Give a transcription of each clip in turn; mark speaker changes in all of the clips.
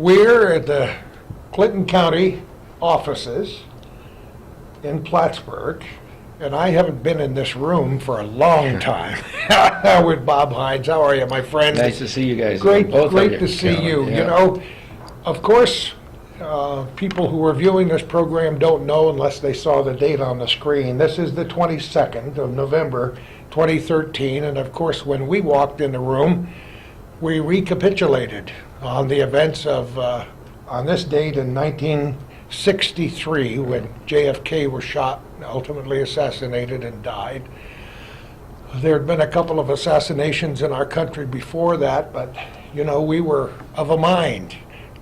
Speaker 1: We're at the Clinton County offices in Plattsburgh, and I haven't been in this room for a long time with Bob Hines. How are you, my friend?
Speaker 2: Nice to see you guys.
Speaker 1: Great,
Speaker 2: Both
Speaker 1: great
Speaker 2: of
Speaker 1: to see you.
Speaker 2: Yeah.
Speaker 1: You know, of course, people who are viewing this program don't know unless they saw the date on the screen. This is the 22nd of November, 2013, and of course, when we walked in the room, we recapitulated on the events of, on this date in 1963, when JFK was shot, ultimately assassinated, and died. There had been a couple of assassinations in our country before that, but, you know, we were of a mind,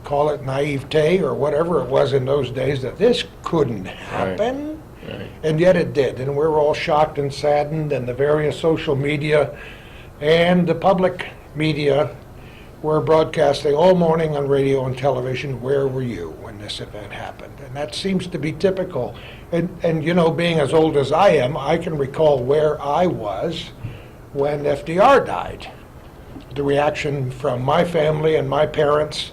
Speaker 1: call it naivete or whatever it was in those days, that this couldn't happen.
Speaker 2: Right.
Speaker 1: And yet it did, and we're all shocked and saddened, and the various social media and the public media were broadcasting all morning on radio and television. Where were you when this event happened? And that seems to be typical. And you know, being as old as I am, I can recall where I was when FDR died. The reaction from my family and my parents,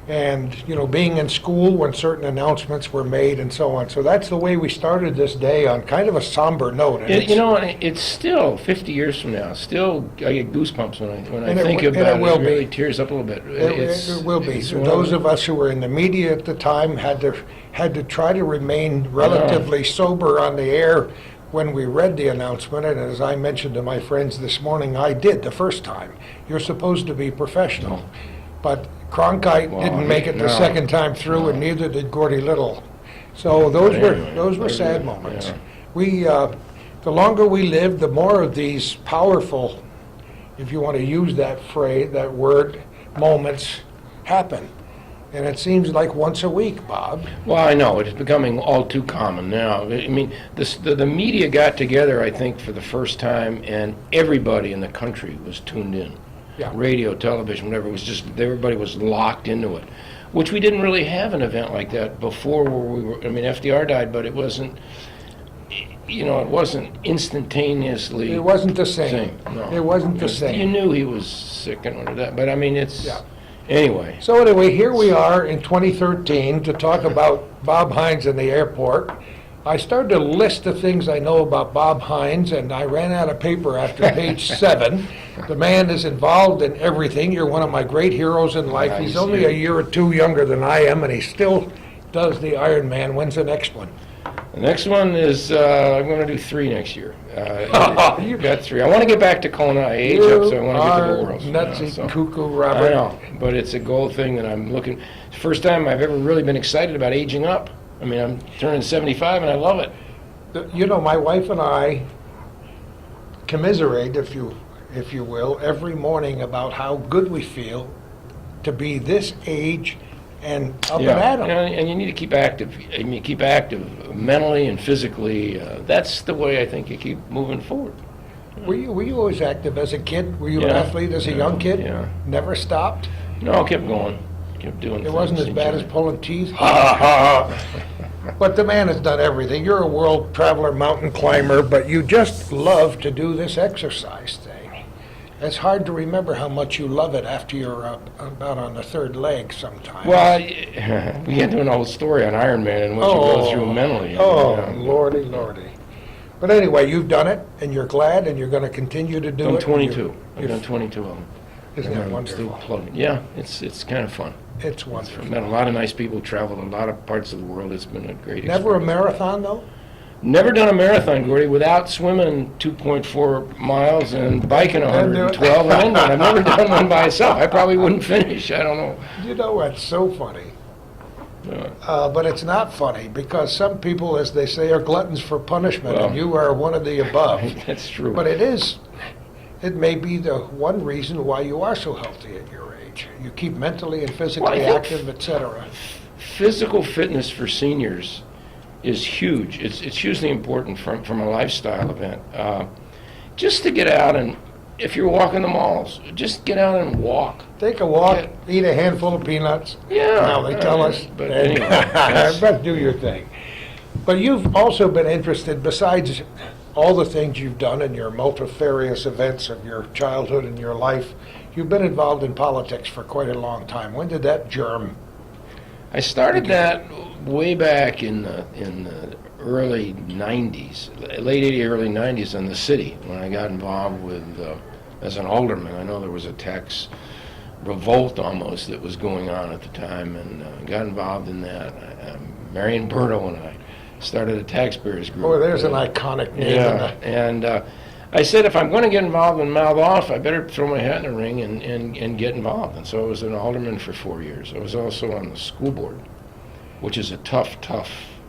Speaker 1: and, you know, being in school when certain announcements were made and so on. So that's the way we started this day, on kind of a somber note. And
Speaker 2: You know, it's still 50 years from now. Still, I get goosebumps when I
Speaker 1: And it
Speaker 2: think
Speaker 1: w- and
Speaker 2: about
Speaker 1: it
Speaker 2: it.
Speaker 1: will
Speaker 2: It really
Speaker 1: be.
Speaker 2: tears up a little bit.
Speaker 1: It will be.
Speaker 2: it's
Speaker 1: So
Speaker 2: one
Speaker 1: those of us who were in the media at the time had to try to remain relatively sober on the air when we read the announcement. And as I mentioned to my friends this morning, I did the first time. You're supposed to be professional. But Cronkite
Speaker 2: Well,
Speaker 1: didn't make it the
Speaker 2: no.
Speaker 1: second time through,
Speaker 2: No.
Speaker 1: and neither did Gordy Little. So those
Speaker 2: But
Speaker 1: were
Speaker 2: anyway,
Speaker 1: those were
Speaker 2: they're
Speaker 1: sad
Speaker 2: good,
Speaker 1: moments.
Speaker 2: yeah.
Speaker 1: We the longer we live, the more of these powerful, if you want to use that phrase, that word, moments happen. And it seems like once a week, Bob.
Speaker 2: Well, I know, it's becoming all too common now. I mean, the media got together, I think, for the first time, and everybody in the country was tuned in.
Speaker 1: Yeah.
Speaker 2: Radio, television, whatever, it was just, everybody was locked into it, which we didn't really have an event like that before where we were, I mean, FDR died, but it wasn't, you know, it wasn't instantaneously.
Speaker 1: It wasn't the same.
Speaker 2: No.
Speaker 1: It wasn't the
Speaker 2: Because
Speaker 1: same.
Speaker 2: You knew he was sick and all of that, but I mean, it's,
Speaker 1: Yeah.
Speaker 2: anyway.
Speaker 1: So anyway, here we are in 2013 to talk about Bob Hines and the airport. I started to list the things I know about Bob Hines, and I ran out of paper after page 7. The man is involved in everything. You're one of my great heroes in life. He's only a year or two younger than I am, and he still does the Ironman. When's the next one?
Speaker 2: The next one is, I'm going to do 3 next year.
Speaker 1: You
Speaker 2: Got 3. I want to get back to Kona. I age up, so I want to get to Boros.
Speaker 1: You are nutsy,
Speaker 2: so.
Speaker 1: cuckoo,
Speaker 2: I
Speaker 1: Robert.
Speaker 2: know, but it's a goal thing that I'm looking. First time I've ever really been excited about aging up. I mean, I'm turning 75 and I love it.
Speaker 1: You know, my wife and I commiserate, if you will, every morning about how good we feel to be this age and up and at 'em.
Speaker 2: And you need to keep active. I mean, keep active mentally and physically. That's the way I think you keep moving forward.
Speaker 1: Were you always active as a kid? Were you an
Speaker 2: Yeah.
Speaker 1: athlete as a young kid?
Speaker 2: Yeah.
Speaker 1: Never stopped?
Speaker 2: No, I kept going. Kept doing
Speaker 1: It
Speaker 2: things.
Speaker 1: wasn't as bad as
Speaker 2: enjoying
Speaker 1: pulling teeth? Ha ha ha! But the man has done everything. You're a world traveler, mountain climber, but you just love to do this exercise thing. It's hard to remember how much you love it after you're about on the third leg sometimes.
Speaker 2: Well, we get to an old story on Ironman and what you go through mentally.
Speaker 1: Oh,
Speaker 2: you know.
Speaker 1: lordy, lordy. But anyway, you've done it, and you're glad, and you're going to continue to do
Speaker 2: I'm
Speaker 1: it.
Speaker 2: 22. I've done 22 of them.
Speaker 1: Isn't that
Speaker 2: I'm still
Speaker 1: wonderful?
Speaker 2: plugging. Yeah, it's kind of fun.
Speaker 1: It's wonderful.
Speaker 2: I've met a lot of nice people, traveled a lot of parts of the world. It's been a great experience.
Speaker 1: Never a marathon, though?
Speaker 2: Never done a marathon, Gordy, without swimming 2.4 miles and biking 112 and inland. I've never done one by itself. I probably wouldn't finish. I don't know.
Speaker 1: You know, it's so funny.
Speaker 2: Uh,
Speaker 1: But it's not funny, because some people, as they say, are gluttons for punishment,
Speaker 2: Well.
Speaker 1: and you are one of the above.
Speaker 2: That's true.
Speaker 1: But it may be the one reason why you are so healthy at your age. You keep mentally and physically
Speaker 2: Well, I think-
Speaker 1: active, etc.
Speaker 2: Physical fitness for seniors is huge. It's hugely important from a lifestyle event. Just to get out and, if you're walking the malls, just get out and walk.
Speaker 1: Take a walk, eat a handful of peanuts.
Speaker 2: Yeah.
Speaker 1: Now they tell us.
Speaker 2: But anyway, that's-
Speaker 1: But do your thing. But you've also been interested, besides all the things you've done in your multifarious events of your childhood and your life, you've been involved in politics for quite a long time. When did that germ?
Speaker 2: I started that way back in the early 90s, late 80s, early 90s in the city, when I got involved with, as an alderman. I know there was a tax revolt almost that was going on at the time, and got involved in that. Marion Berto and I started a taxpayers group.
Speaker 1: Oh, there's an iconic name.
Speaker 2: Yeah, and I said, if I'm going to get involved and mouth off, I better throw my hat in the ring and get involved. And so I was an alderman for 4 years. I was also on the school board, which is a tough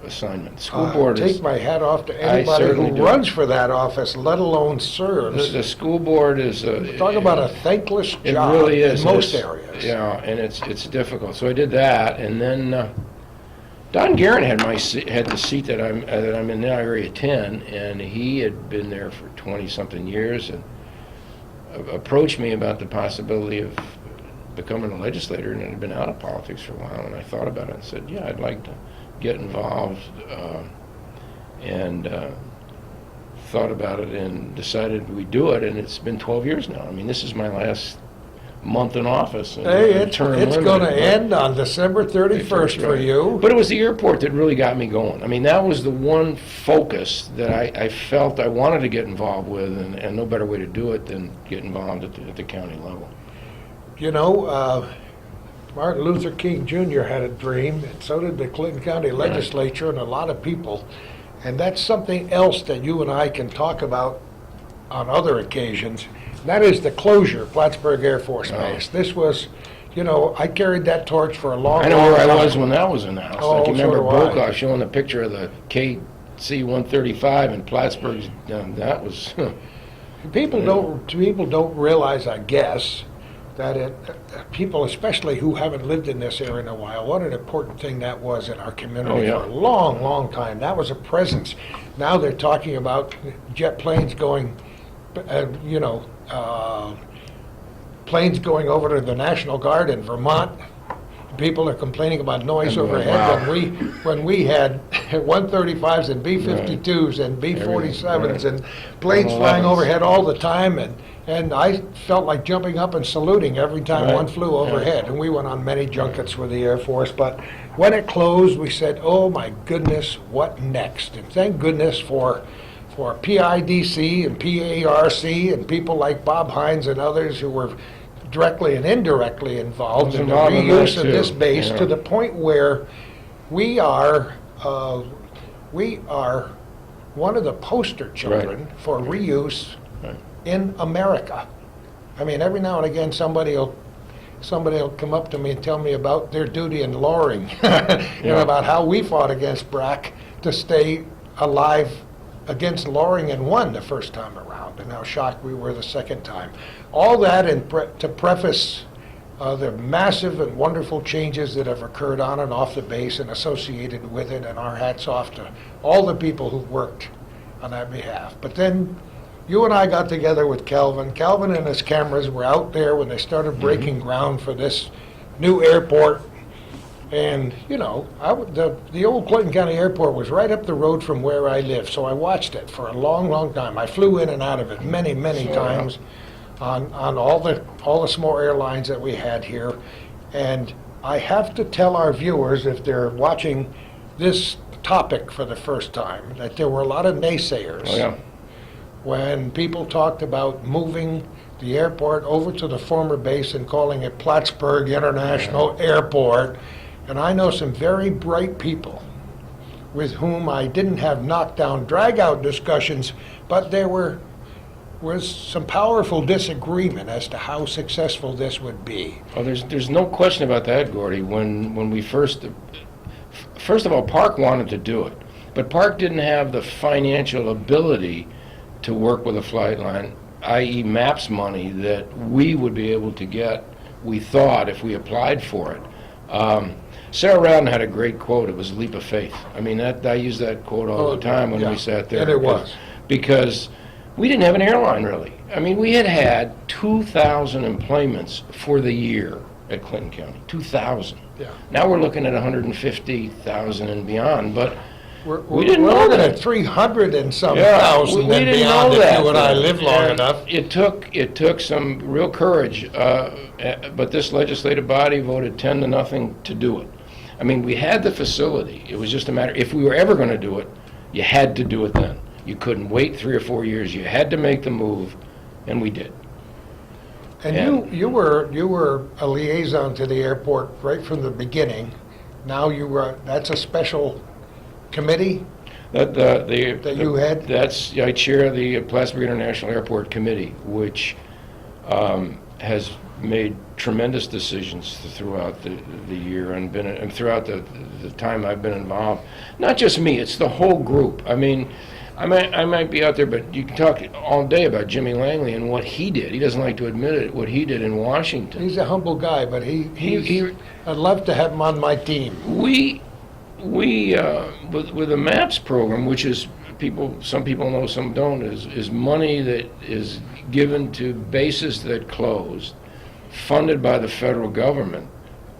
Speaker 2: assignment. School board
Speaker 1: take my hat off to anybody who runs for that office, let alone serves.
Speaker 2: The school board is
Speaker 1: talk about a thankless job.
Speaker 2: It really is
Speaker 1: in most areas.
Speaker 2: Yeah, and it's difficult. So I did that, and then Don Guerin had the seat that I'm in now, Area 10, and he had been there for 20-something years, and approached me about the possibility of becoming a legislator, and had been out of politics for a while. And I thought about it and said, yeah, I'd like to get involved, and thought about it and decided we'd do it, and it's been 12 years now. I mean, this is my last month in office. And
Speaker 1: hey, it's going to end on December 31st for you.
Speaker 2: But it was the airport that really got me going. I mean, that was the one focus that I felt I wanted to get involved with, and no better way to do it than get involved at the county level.
Speaker 1: You know, Martin Luther King Jr. had a dream, and so did the Clinton County Legislature, and a lot of people. And that's something else that you and I can talk about on other occasions. That is the closure of Plattsburgh Air Force Base. This was, you know, I carried that torch for a long time.
Speaker 2: I know where I was when that was announced.
Speaker 1: Oh,
Speaker 2: I can remember
Speaker 1: so
Speaker 2: Brokaw showing the picture of the KC-135 in Plattsburgh. That was...
Speaker 1: People don't realize, I guess, that people, especially who haven't lived in this area in a while, what an important thing that was in our community for a long, long time. That was a presence. Now they're talking about jet planes going, planes going over to the National Guard in Vermont. People are complaining about noise overhead. When we had 135s and B-52s and B-47s and planes flying overhead all the time, and I felt like jumping up and saluting every time one flew overhead. And we went on many junkets with the Air Force. But when it closed, we said, oh my goodness, what next? And thank goodness for PIDC and PARC and people like Bob Hines and others who were directly and indirectly involved in the reuse of this base, to the point where we are one of the poster children for reuse in America. I mean, every now and again somebody will come up to me and tell me about their duty in Loring, about how we fought against BRAC to stay alive against Loring and won the first time around, and how shocked we were the second time. All that to preface the massive and wonderful changes that have occurred on and off the base and associated with it, and our hats off to all the people who've worked on that behalf. But then you and I got together with Calvin. Calvin and his cameras were out there when they started breaking ground for this new airport. And, you know, the old Clinton County Airport was right up the road from where I live, so I watched it for a long, long time. I flew in and out of it many, many times on all the small airlines that we had here. And I have to tell our viewers, if they're watching this topic for the first time, that there were a lot of naysayers when people talked about moving the airport over to the former base and calling it Plattsburgh International Airport. And I know some very bright people with whom I didn't have knockdown, drag-out discussions, but there was some powerful disagreement as to how successful this would be.
Speaker 2: Oh, there's no question about that, Gordy. When we first of all, Park wanted to do it, but Park didn't have the financial ability to work with a flight line, i.e. MAPS money, that we would be able to get, we thought, if we applied for it. Sarah Rowden had a great quote. It was a leap of faith. I mean, I use that quote all the time when we sat there.
Speaker 1: And it was.
Speaker 2: Because we didn't have an airline, really. I mean, we had 2,000 employments for the year at Clinton County. 2,000.
Speaker 1: Yeah.
Speaker 2: Now we're looking at 150,000 and beyond. But We didn't know
Speaker 1: looking
Speaker 2: that.
Speaker 1: at 300 and some
Speaker 2: Yeah,
Speaker 1: thousand
Speaker 2: we
Speaker 1: and
Speaker 2: didn't
Speaker 1: beyond
Speaker 2: know
Speaker 1: if
Speaker 2: that
Speaker 1: you and I
Speaker 2: then.
Speaker 1: live long
Speaker 2: And
Speaker 1: enough.
Speaker 2: It took some real courage, but this legislative body voted 10-0 to do it. I mean, we had the facility. It was just a matter, if we were ever going to do it, you had to do it then. You couldn't wait 3 or 4 years. You had to make the move, and we did.
Speaker 1: And you were a liaison to the airport right from the beginning. Now that's a special committee that you had?
Speaker 2: I chair the Plattsburgh International Airport Committee, which has made tremendous decisions throughout the year and throughout the time I've been involved. Not just me, it's the whole group. I mean, I might be out there, but you can talk all day about Jimmy Langley and what he did. He doesn't like to admit it, what he did in Washington.
Speaker 1: He's a humble guy, but I'd love to have him on my team.
Speaker 2: We with the MAPS program, which is some people know, some don't, is money that is given to bases that closed, funded by the federal government,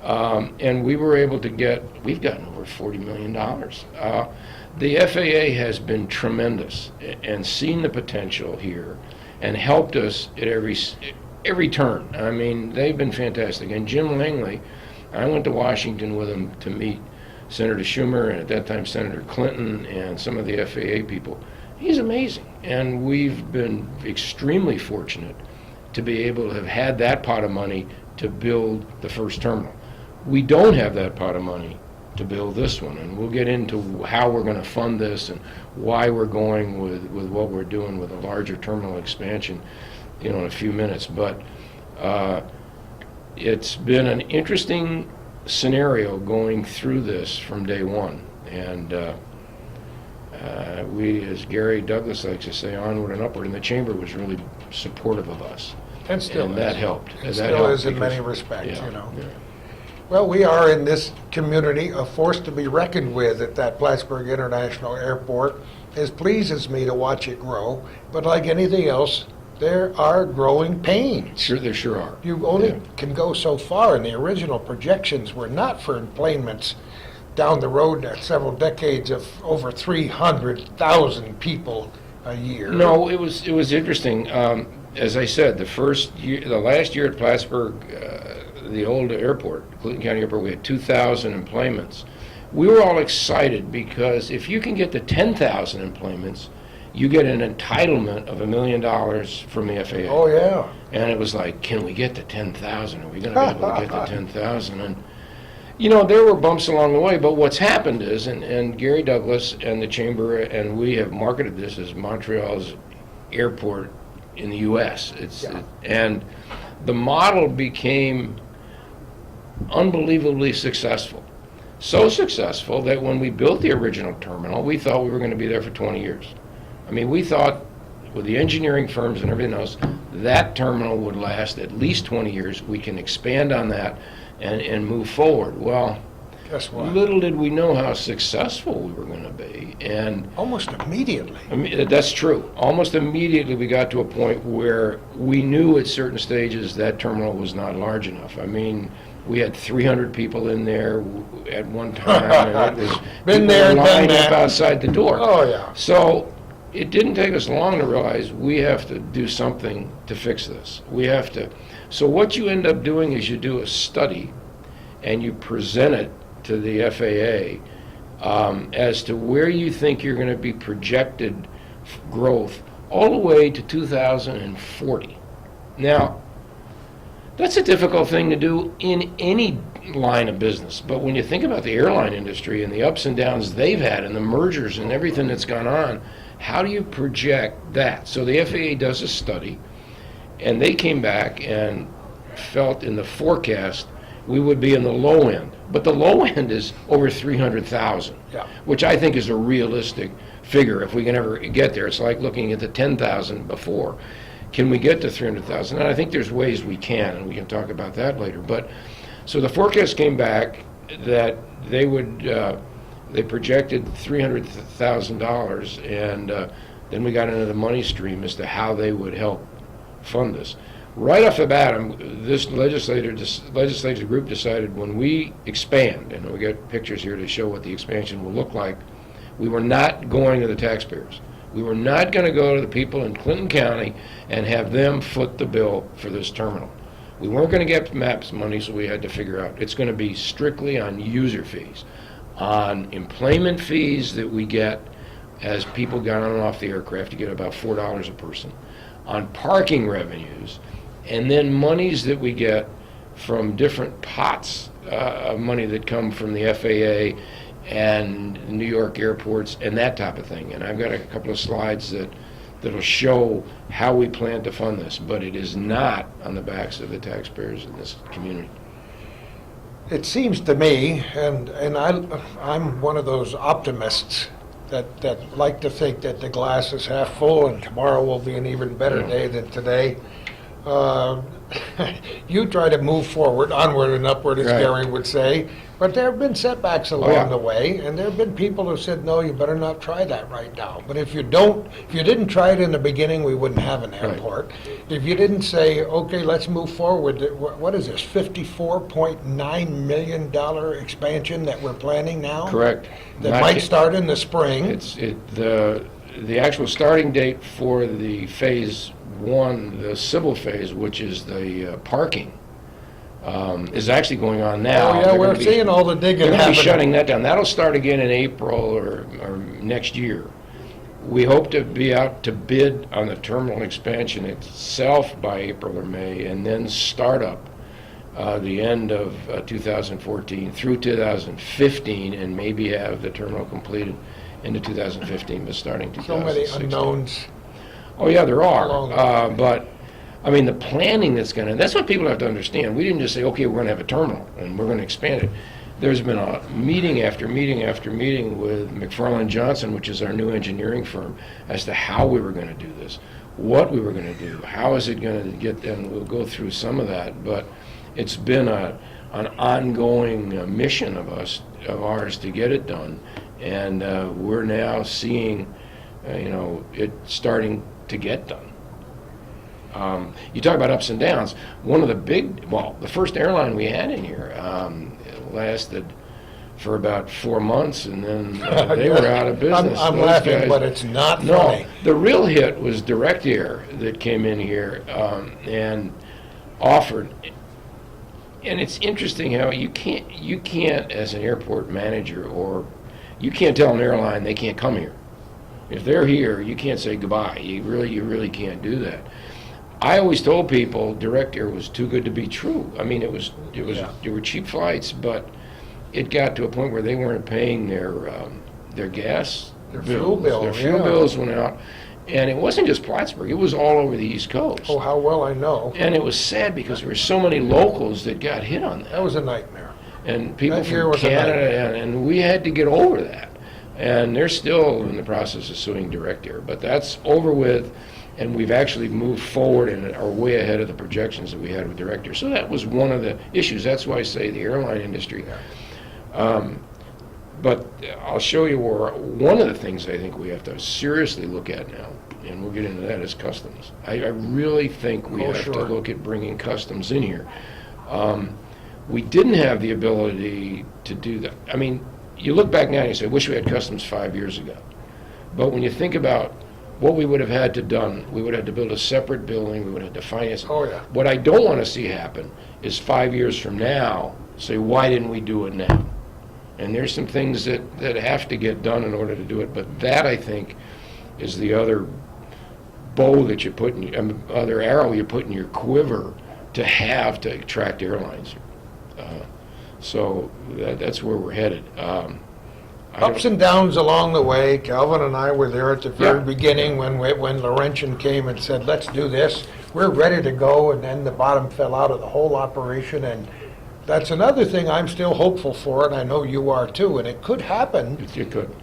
Speaker 2: and we were able to we've gotten over $40 million. The FAA has been tremendous and seen the potential here and helped us at every turn. I mean, they've been fantastic. And Jim Langley, I went to Washington with him to meet Senator Schumer and at that time Senator Clinton and some of the FAA people. He's amazing. And we've been extremely fortunate to be able to have had that pot of money to build the first terminal. We don't have that pot of money to build this one, and we'll get into how we're going to fund this and why we're going with what we're doing with a larger terminal expansion, in a few minutes. But it's been an interesting scenario going through this from day one, and we, as Gary Douglas likes to say, onward and upward, and the chamber was really supportive of us,
Speaker 1: And still
Speaker 2: and
Speaker 1: is.
Speaker 2: that helped.
Speaker 1: It still is in many respects,
Speaker 2: Yeah.
Speaker 1: Well, we are in this community a force to be reckoned with at that Plattsburgh International Airport. It pleases me to watch it grow, but like anything else, there are growing pains.
Speaker 2: Sure, there sure are.
Speaker 1: You only
Speaker 2: Yeah.
Speaker 1: can go so far, and the original projections were not for enplanements down the road several decades of over 300,000 people a year.
Speaker 2: No, it was interesting. As I said, the last year at Plattsburgh, the old airport, Clinton County Airport, we had 2,000 enplanements. We were all excited because if you can get to 10,000 enplanements, you get an entitlement of $1 million from the FAA.
Speaker 1: Oh, yeah.
Speaker 2: And it was like, can we get to 10,000? Are we going to be able to get to 10,000? And, there were bumps along the way, but what's happened is, and Gary Douglas and the Chamber and we have marketed this as Montreal's airport in the U.S. And the model became unbelievably successful. So successful that when we built the original terminal, we thought we were going to be there for 20 years. I mean, we thought with the engineering firms and everything else, that terminal would last at least 20 years. We can expand on that and move forward. Well,
Speaker 1: Guess what?
Speaker 2: little did we know how successful we were going to be. And
Speaker 1: Almost immediately.
Speaker 2: I mean, that's true. Almost immediately we got to a point where we knew at certain stages that terminal was not large enough. I mean, we had 300 people in there at one time. And it was
Speaker 1: Been
Speaker 2: people
Speaker 1: there, done
Speaker 2: lined up
Speaker 1: that.
Speaker 2: outside the door.
Speaker 1: Oh, yeah.
Speaker 2: So it didn't take us long to realize we have to do something to fix this. So what you end up doing is you do a study and you present it to the FAA as to where you think you're going to be projected growth all the way to 2040. Now, that's a difficult thing to do in any line of business, but when you think about the airline industry and the ups and downs they've had and the mergers and everything that's gone on, how do you project that? So the FAA does a study, and they came back and felt in the forecast we would be in the low end. But the low end is over 300,000,
Speaker 1: Yeah.
Speaker 2: which I think is a realistic figure if we can ever get there. It's like looking at the 10,000 before. Can we get to 300,000? And I think there's ways we can, and we can talk about that later. But so the forecast came back that they projected $300,000, and then we got into the money stream as to how they would help fund this. Right off the bat, this legislative group decided when we expand, and we got pictures here to show what the expansion will look like, We were not going to the taxpayers. We were not going to go to the people in Clinton County and have them foot the bill for this terminal. We weren't going to get MAPS money, so we had to figure out it's going to be strictly on user fees, on employment fees that we get as people get on and off the aircraft. You get about $4 a person, on parking revenues, and then monies that we get from different pots of money that come from the FAA and New York airports and that type of thing. And I've got a couple of slides that'll show how we plan to fund this, but it is not on the backs of the taxpayers in this community.
Speaker 1: It seems to me, and I'm one of those optimists that like to think that the glass is half full and tomorrow will be an even better day than today. You try to move forward, onward and upward, as
Speaker 2: Right.
Speaker 1: Gary would say, but there have been setbacks along
Speaker 2: yeah.
Speaker 1: the way, and there have been people who said, no, you better not try that right now. But if you didn't try it in the beginning, we wouldn't have an airport. If you didn't say, okay, let's move forward, what is this, $54.9 million expansion that we're planning now?
Speaker 2: Correct.
Speaker 1: That might start in the spring.
Speaker 2: The actual starting date for the phase one, the civil phase, which is the parking, is actually going on now.
Speaker 1: Oh, yeah, we're seeing all the digging
Speaker 2: They're going to be
Speaker 1: happening.
Speaker 2: shutting that down. That'll start again in April or next year. We hope to be out to bid on the terminal expansion itself by April or May, and then start up the end of 2014 through 2015, and maybe have the terminal completed into 2015, but starting 2016.
Speaker 1: So many unknowns.
Speaker 2: Oh, yeah, there
Speaker 1: Along
Speaker 2: are. But, I mean, the planning that's what people have to understand. We didn't just say, okay, we're going to have a terminal and we're going to expand it. There's been a meeting after meeting after meeting with McFarland Johnson, which is our new engineering firm, as to how we were going to do this, what we were going to do, how is it going to get done. We'll go through some of that, but it's been an ongoing mission of ours to get it done. And we're now seeing, it starting to get done. You talk about ups and downs. One of the first airline we had in here lasted for about 4 months, and then they were out of business.
Speaker 1: I'm
Speaker 2: Those
Speaker 1: laughing,
Speaker 2: guys-
Speaker 1: but it's not
Speaker 2: No,
Speaker 1: funny.
Speaker 2: the real hit was Direct Air that came in here and offered. And it's interesting how you can't as an airport manager, or you can't tell an airline they can't come here. If they're here, you can't say goodbye. You really can't do that. I always told people Direct Air was too good to be true. I mean, there were cheap flights, but it got to a point where they weren't paying their gas
Speaker 1: Their
Speaker 2: bills.
Speaker 1: fuel bill,
Speaker 2: Their fuel
Speaker 1: yeah.
Speaker 2: bills went out, and it wasn't just Plattsburgh. It was all over the East Coast.
Speaker 1: Oh, how well I know.
Speaker 2: And it was sad because there were so many locals that got hit on that.
Speaker 1: That was a nightmare.
Speaker 2: And people
Speaker 1: That year
Speaker 2: from
Speaker 1: was a
Speaker 2: Canada, and we had to get over that. And they're still in the process of suing Direct Air, but that's over with, and we've actually moved forward and are way ahead of the projections that we had with Direct Air. So that was one of the issues. That's why I say the airline industry. But I'll show you where one of the things I think we have to seriously look at now, and we'll get into that, is customs. I really think we have to
Speaker 1: sure.
Speaker 2: look at bringing customs in here. We didn't have the ability to do that. I mean, you look back now and you say, wish we had customs 5 years ago. But when you think about what we would have had to done, we would have had to build a separate building, we would have had to finance it.
Speaker 1: Oh, yeah.
Speaker 2: What I don't want to see happen is 5 years from now, say, why didn't we do it now? And there's some things that have to get done in order to do it, but that, I think, is the other bow that you put in, other arrow you put in your quiver to have to attract airlines. So that's where we're headed.
Speaker 1: Ups and downs along the way. Calvin and I were there at the very
Speaker 2: Yeah.
Speaker 1: beginning when Laurentian came and said, let's do this. We're ready to go, and then the bottom fell out of the whole operation. And that's another thing I'm still hopeful for, and I know you are too, and it could happen.
Speaker 2: It could.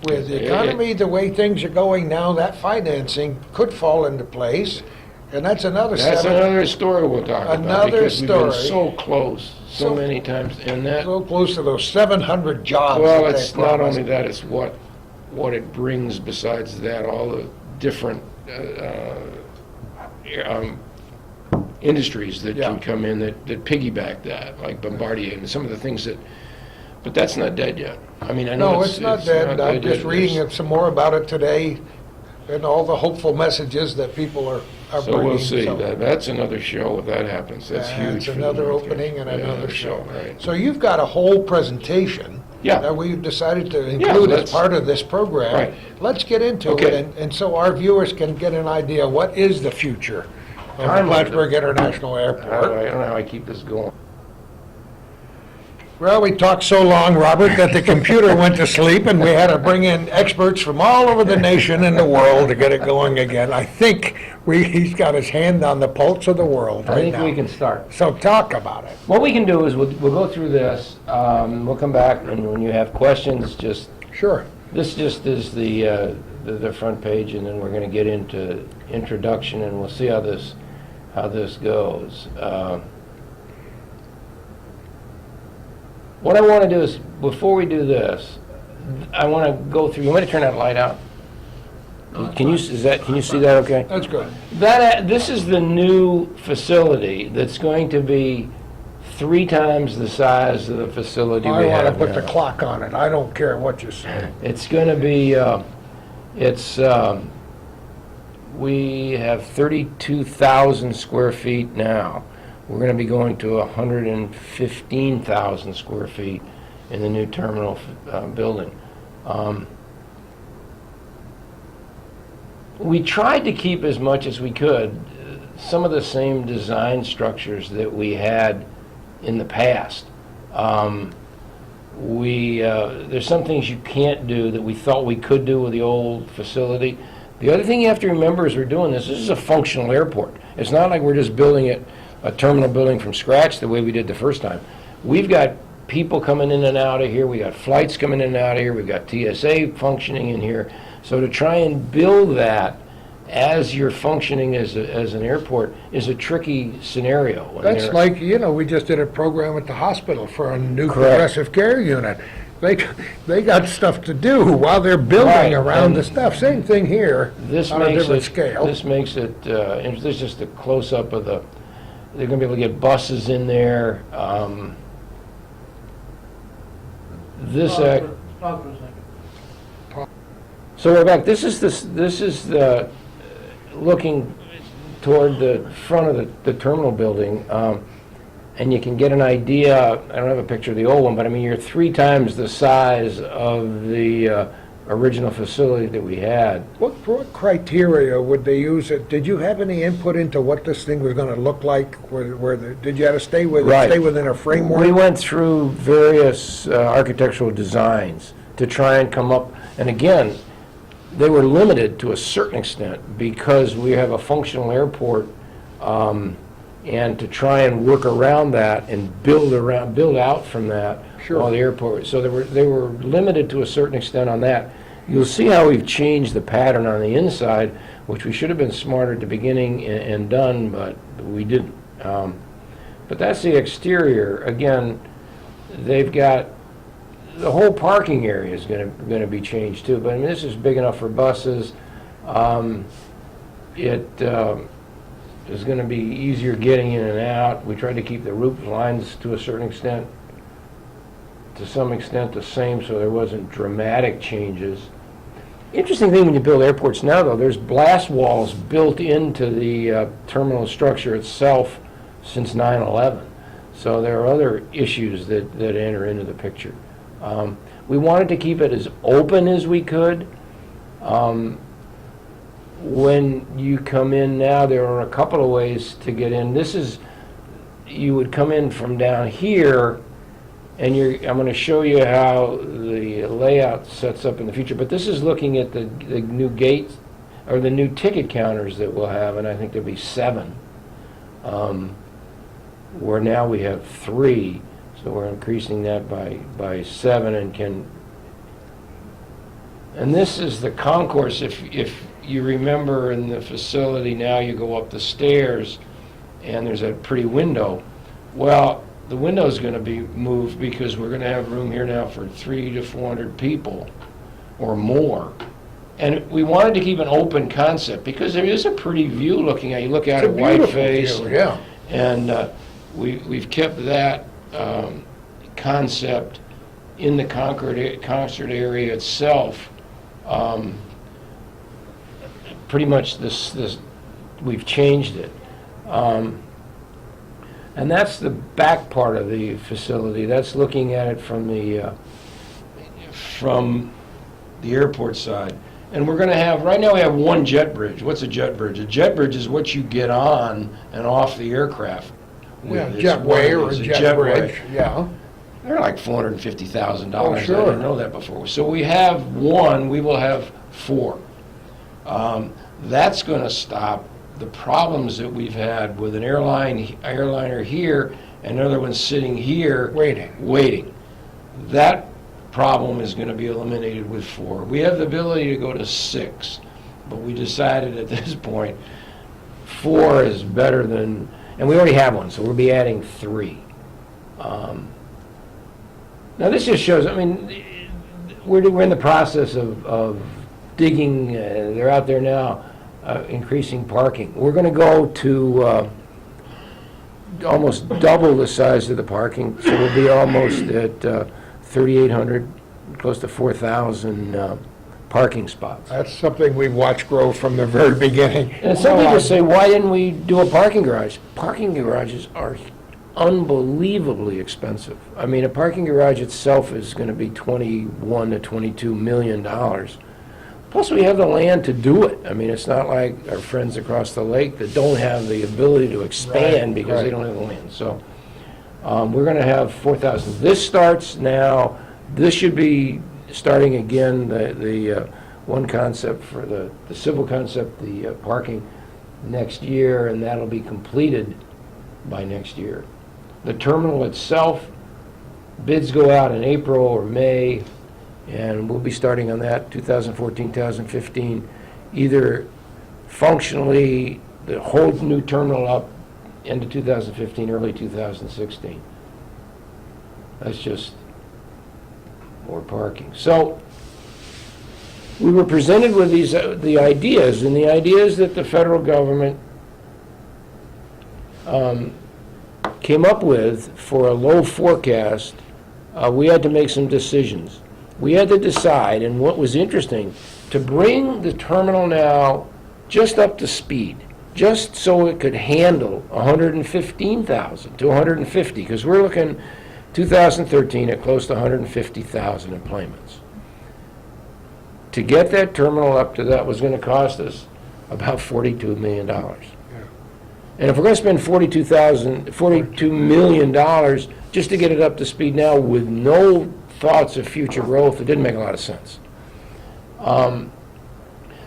Speaker 1: With the economy, the way things are going now, that financing could fall into place, and that's another
Speaker 2: That's
Speaker 1: seven.
Speaker 2: another story we'll talk about.
Speaker 1: Another
Speaker 2: because we've been
Speaker 1: story.
Speaker 2: so close so many times, and that.
Speaker 1: So close to those 700 jobs.
Speaker 2: Well,
Speaker 1: that they
Speaker 2: it's not
Speaker 1: promised.
Speaker 2: only that; it's what it brings. Besides that, all the different industries that
Speaker 1: Yeah.
Speaker 2: can come in that piggyback that, like Bombardier, and some of the things that But that's not dead yet. I mean, I know
Speaker 1: No, it's not dead. I'm
Speaker 2: yet.
Speaker 1: just reading some more about it today, and all the hopeful messages that people are
Speaker 2: So
Speaker 1: bringing.
Speaker 2: we'll see. That's another show if that happens. That's huge.
Speaker 1: It's
Speaker 2: for the
Speaker 1: another
Speaker 2: North
Speaker 1: opening and
Speaker 2: County. Yeah,
Speaker 1: another show.
Speaker 2: Right.
Speaker 1: So you've got a whole presentation
Speaker 2: Yeah.
Speaker 1: that we've decided to include as
Speaker 2: let's-
Speaker 1: part of this program.
Speaker 2: Right.
Speaker 1: Let's get into
Speaker 2: Okay.
Speaker 1: it, and so our viewers can get an idea, what is the future of the
Speaker 2: Time
Speaker 1: Plattsburgh International
Speaker 2: I
Speaker 1: Airport?
Speaker 2: don't know how I keep this going.
Speaker 1: Well, we talked so long, Robert, that the computer went to sleep, and we had to bring in experts from all over the nation and the world to get it going again. I think he's got his hand on the pulse of the world
Speaker 3: I
Speaker 1: right
Speaker 3: think
Speaker 1: now.
Speaker 3: we can start.
Speaker 1: So talk about it.
Speaker 3: What we can do is we'll go through this, we'll come back, and when you have questions,
Speaker 1: Sure.
Speaker 3: this just is the front page, and then we're gonna get into introduction, and we'll see how this goes. What I wanna do is, before we do this, I wanna go through, you want me to turn that light out? Can you see that okay?
Speaker 1: That's good.
Speaker 3: This is the new facility that's going to be 3 times the size of the facility
Speaker 1: I
Speaker 3: we
Speaker 1: want to
Speaker 3: have
Speaker 1: put the
Speaker 3: now.
Speaker 1: clock on it. I don't care what you say.
Speaker 3: It's going to be, we have 32,000 square feet now. We're going to be going to 115,000 square feet in the new terminal building. We tried to keep as much as we could some of the same design structures that we had in the past. There's some things you can't do that we thought we could do with the old facility. The other thing you have to remember as we're doing this is a functional airport. It's not like we're just building a terminal building from scratch the way we did the first time. We've got people coming in and out of here. We got flights coming in and out of here. We've got TSA functioning in here. So to try and build that as you're functioning as an airport is a tricky scenario.
Speaker 1: That's like, we just did a program at the hospital for a new
Speaker 3: Correct.
Speaker 1: progressive care unit. They got stuff to do while they're building
Speaker 3: Right,
Speaker 1: around
Speaker 3: and
Speaker 1: the stuff. Same thing here,
Speaker 3: This
Speaker 1: on a
Speaker 3: makes
Speaker 1: different
Speaker 3: it,
Speaker 1: scale.
Speaker 3: this makes it, and this is just a close-up of they're gonna be able to get buses in there. So we're back, this is the, looking toward the front of the terminal building, and you can get an idea, I don't have a picture of the old one, but I mean, you're 3 times the size of the original facility that we had.
Speaker 1: What criteria would they use? Did you have any input into what this thing was going to look like? Did you have to stay
Speaker 3: Right.
Speaker 1: within a framework?
Speaker 3: We went through various architectural designs to try and come up, and again, they were limited to a certain extent because we have a functional airport, and to try and work around that and build out from that.
Speaker 1: Sure.
Speaker 3: While the airport, so they were limited to a certain extent on that. You'll see how we've changed the pattern on the inside, which we should have been smarter at the beginning and done, but we didn't. But that's the exterior. Again, they've got, the whole parking area is gonna be changed too, but I mean, this is big enough for buses. It is gonna be easier getting in and out. We tried to keep the roof lines to a certain extent, to some extent the same, so there wasn't dramatic changes. Interesting thing when you build airports now, though, there's blast walls built into the terminal structure itself since 9/11. So there are other issues that enter into the picture. We wanted to keep it as open as we could. When you come in now, there are a couple of ways to get in. You would come in from down here, and I'm going to show you how the layout sets up in the future, but this is looking at the new gates, or the new ticket counters that we'll have, and I think there'll be 7. Where now we have 3, so we're increasing that by 7 and this is the concourse. If you remember in the facility now, you go up the stairs, and there's a pretty window. Well, the window is going to be moved because we're going to have room here now for 300 to 400 people or more. And we wanted to keep an open concept because there is a pretty view looking at. You look out
Speaker 1: It's
Speaker 3: at
Speaker 1: a beautiful
Speaker 3: Whiteface,
Speaker 1: view, yeah.
Speaker 3: and we've kept that concept
Speaker 2: in the concert area itself, pretty much this we've changed it. And that's the back part of the facility. That's looking at it from the airport side. And we're going to have, right now we have one jet bridge. What's a jet bridge? A jet bridge is what you get on and off the aircraft with.
Speaker 1: Yeah,
Speaker 2: It's
Speaker 1: jetway
Speaker 2: one
Speaker 1: or
Speaker 2: of
Speaker 1: a
Speaker 2: these,
Speaker 1: jet
Speaker 2: jetway.
Speaker 1: bridge, yeah.
Speaker 2: They're like $450,000.
Speaker 1: Oh, sure.
Speaker 2: I didn't know that before. So we have one, we will have four. That's going to stop the problems that we've had with an airliner here and another one sitting here waiting. That problem is going to be eliminated with four. We have the ability to go to six, but we decided at this point four is better than, and we already have one, so we'll be adding three. Now this just shows, I mean, we're in the process of digging, they're out there now, increasing parking. We're going to go to almost double the size of the parking, so we'll be almost at 3,800, close to 4,000 parking spots.
Speaker 1: That's something we've watched grow from the very beginning.
Speaker 2: And some people say, why didn't we do a parking garage? Parking garages are unbelievably expensive. I mean, a parking garage itself is going to be $21 to $22 million. Plus, we have the land to do it. I mean, it's not like our friends across the lake that don't have the ability to expand
Speaker 1: Right,
Speaker 2: because they
Speaker 1: right.
Speaker 2: don't have the land. So we're going to have 4,000. This starts now. This should be starting again, the one concept for the civil concept, the parking next year, and that'll be completed by next year. The terminal itself, bids go out in April or May, and we'll be starting on that 2014, 2015, either functionally the whole new terminal up into 2015, early 2016. That's just more parking. So we were presented with the ideas, and the ideas that the federal government came up with for a low forecast. We had to make some decisions. We had to decide, and what was interesting, to bring the terminal now just up to speed, just so it could handle 115,000 to 150, because we're looking 2013 at close to 150,000 enplanements. To get that terminal up to that was going to cost us about $42 million. And if we're going to spend $42 million just to get it up to speed now with no thoughts of future growth, it didn't make a lot of sense.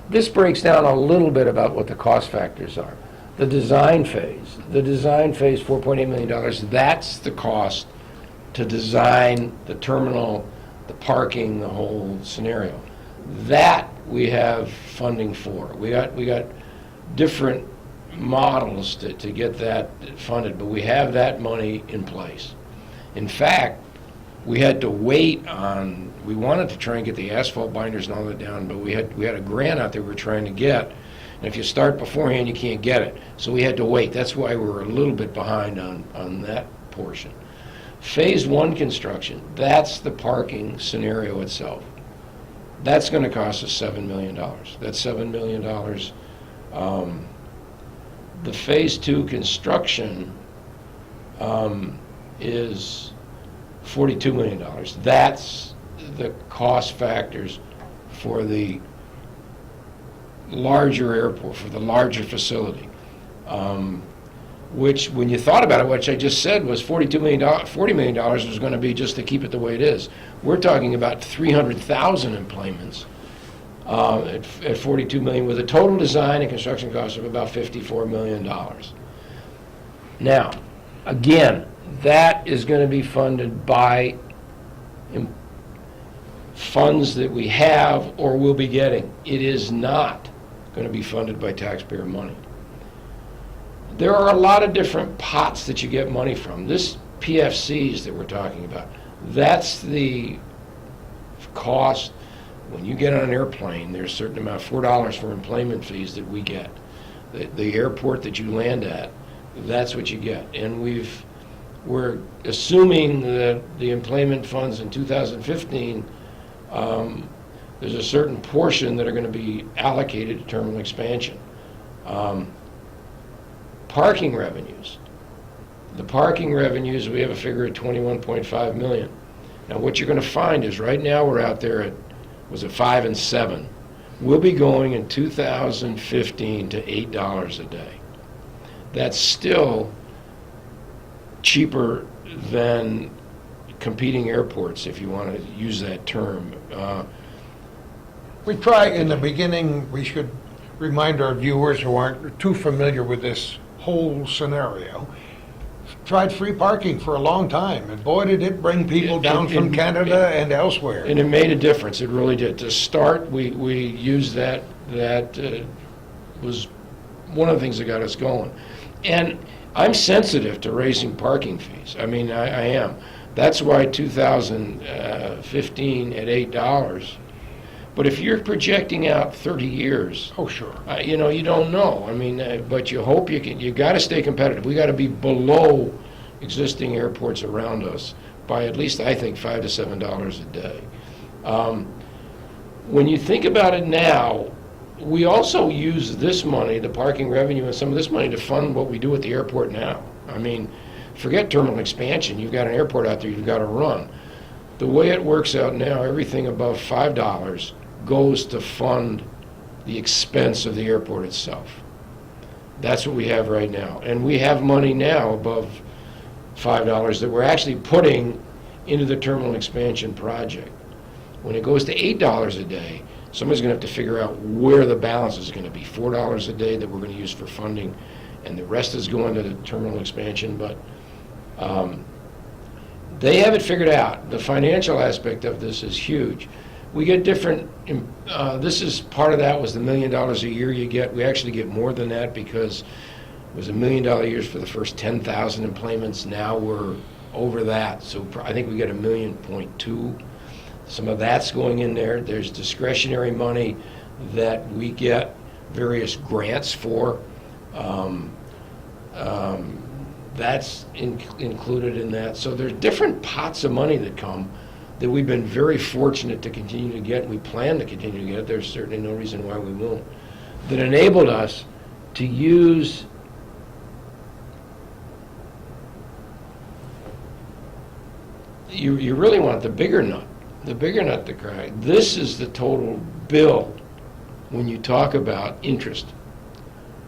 Speaker 2: This breaks down a little bit about what the cost factors are. The design phase, $4.8 million, that's the cost to design the terminal, the parking, the whole scenario. That we have funding for. We got different models to get that funded, but we have that money in place. In fact, we had to wait on, we wanted to try and get the asphalt binders and all that down, but we had a grant out there we were trying to get, and if you start beforehand, you can't get it. So we had to wait. That's why we were a little bit behind on that portion. Phase one construction, that's the parking scenario itself. That's going to cost us $7 million. That's $7 million. The phase two construction is $42 million. That's the cost factors for the larger airport, for the larger facility. Which, when you thought about it, which I just said was $40 million was going to be just to keep it the way it is. We're talking about 300,000 enplanements at 42 million, with a total design and construction cost of about $54 million. Now, again, that is going to be funded by funds that we have or will be getting. It is not going to be funded by taxpayer money. There are a lot of different pots that you get money from. This PFCs that we're talking about, that's the cost. When you get on an airplane, there's a certain amount, $4 for enplanement fees that we get. The airport that you land at, that's what you get. And we've we're assuming that the employment funds in 2015, there's a certain portion that are going to be allocated to terminal expansion. Parking revenues. The parking revenues, we have a figure at 21.5 million. Now, what you're going to find is right now we're out there at, was it 5 and 7? We'll be going in 2015 to $8 a day. That's still cheaper than competing airports, if you want to use that term.
Speaker 1: We try, in the beginning, we should remind our viewers who aren't too familiar with this whole scenario, tried free parking for a long time, and boy, did it bring people down from Canada and elsewhere.
Speaker 2: And it made a difference, it really did. To start, we used that was one of the things that got us going. And I'm sensitive to raising parking fees. I mean, I am. That's why 2015 at $8. But if you're projecting out 30 years,
Speaker 1: Oh, sure.
Speaker 2: you know, you don't know. I mean, but you hope you can. You got to stay competitive. We got to be below existing airports around us by at least, I think, $5 to $7 a day. When you think about it now, we also use this money, the parking revenue, and some of this money to fund what we do at the airport now. I mean, forget terminal expansion. You've got an airport out there you've got to run. The way it works out now, everything above $5 goes to fund the expense of the airport itself. That's what we have right now. And we have money now above $5 that we're actually putting into the terminal expansion project. When it goes to $8 a day, somebody's going to have to figure out where the balance is going to be. $4 a day that we're going to use for funding, and the rest is going to the terminal expansion. But they have it figured out. The financial aspect of this is huge. We get different, this is part of that was the $1 million a year you get. We actually get more than that because it was $1 million years for the first 10,000 employments. Now we're over that. So I think we get $1.2 million. Some of that's going in there. There's discretionary money that we get various grants for. That's included in that. So there's different pots of money that come that we've been very fortunate to continue to get. We plan to continue to get. There's certainly no reason why we won't. That enabled us to use you really want the bigger nut to crack. This is the total bill when you talk about interest,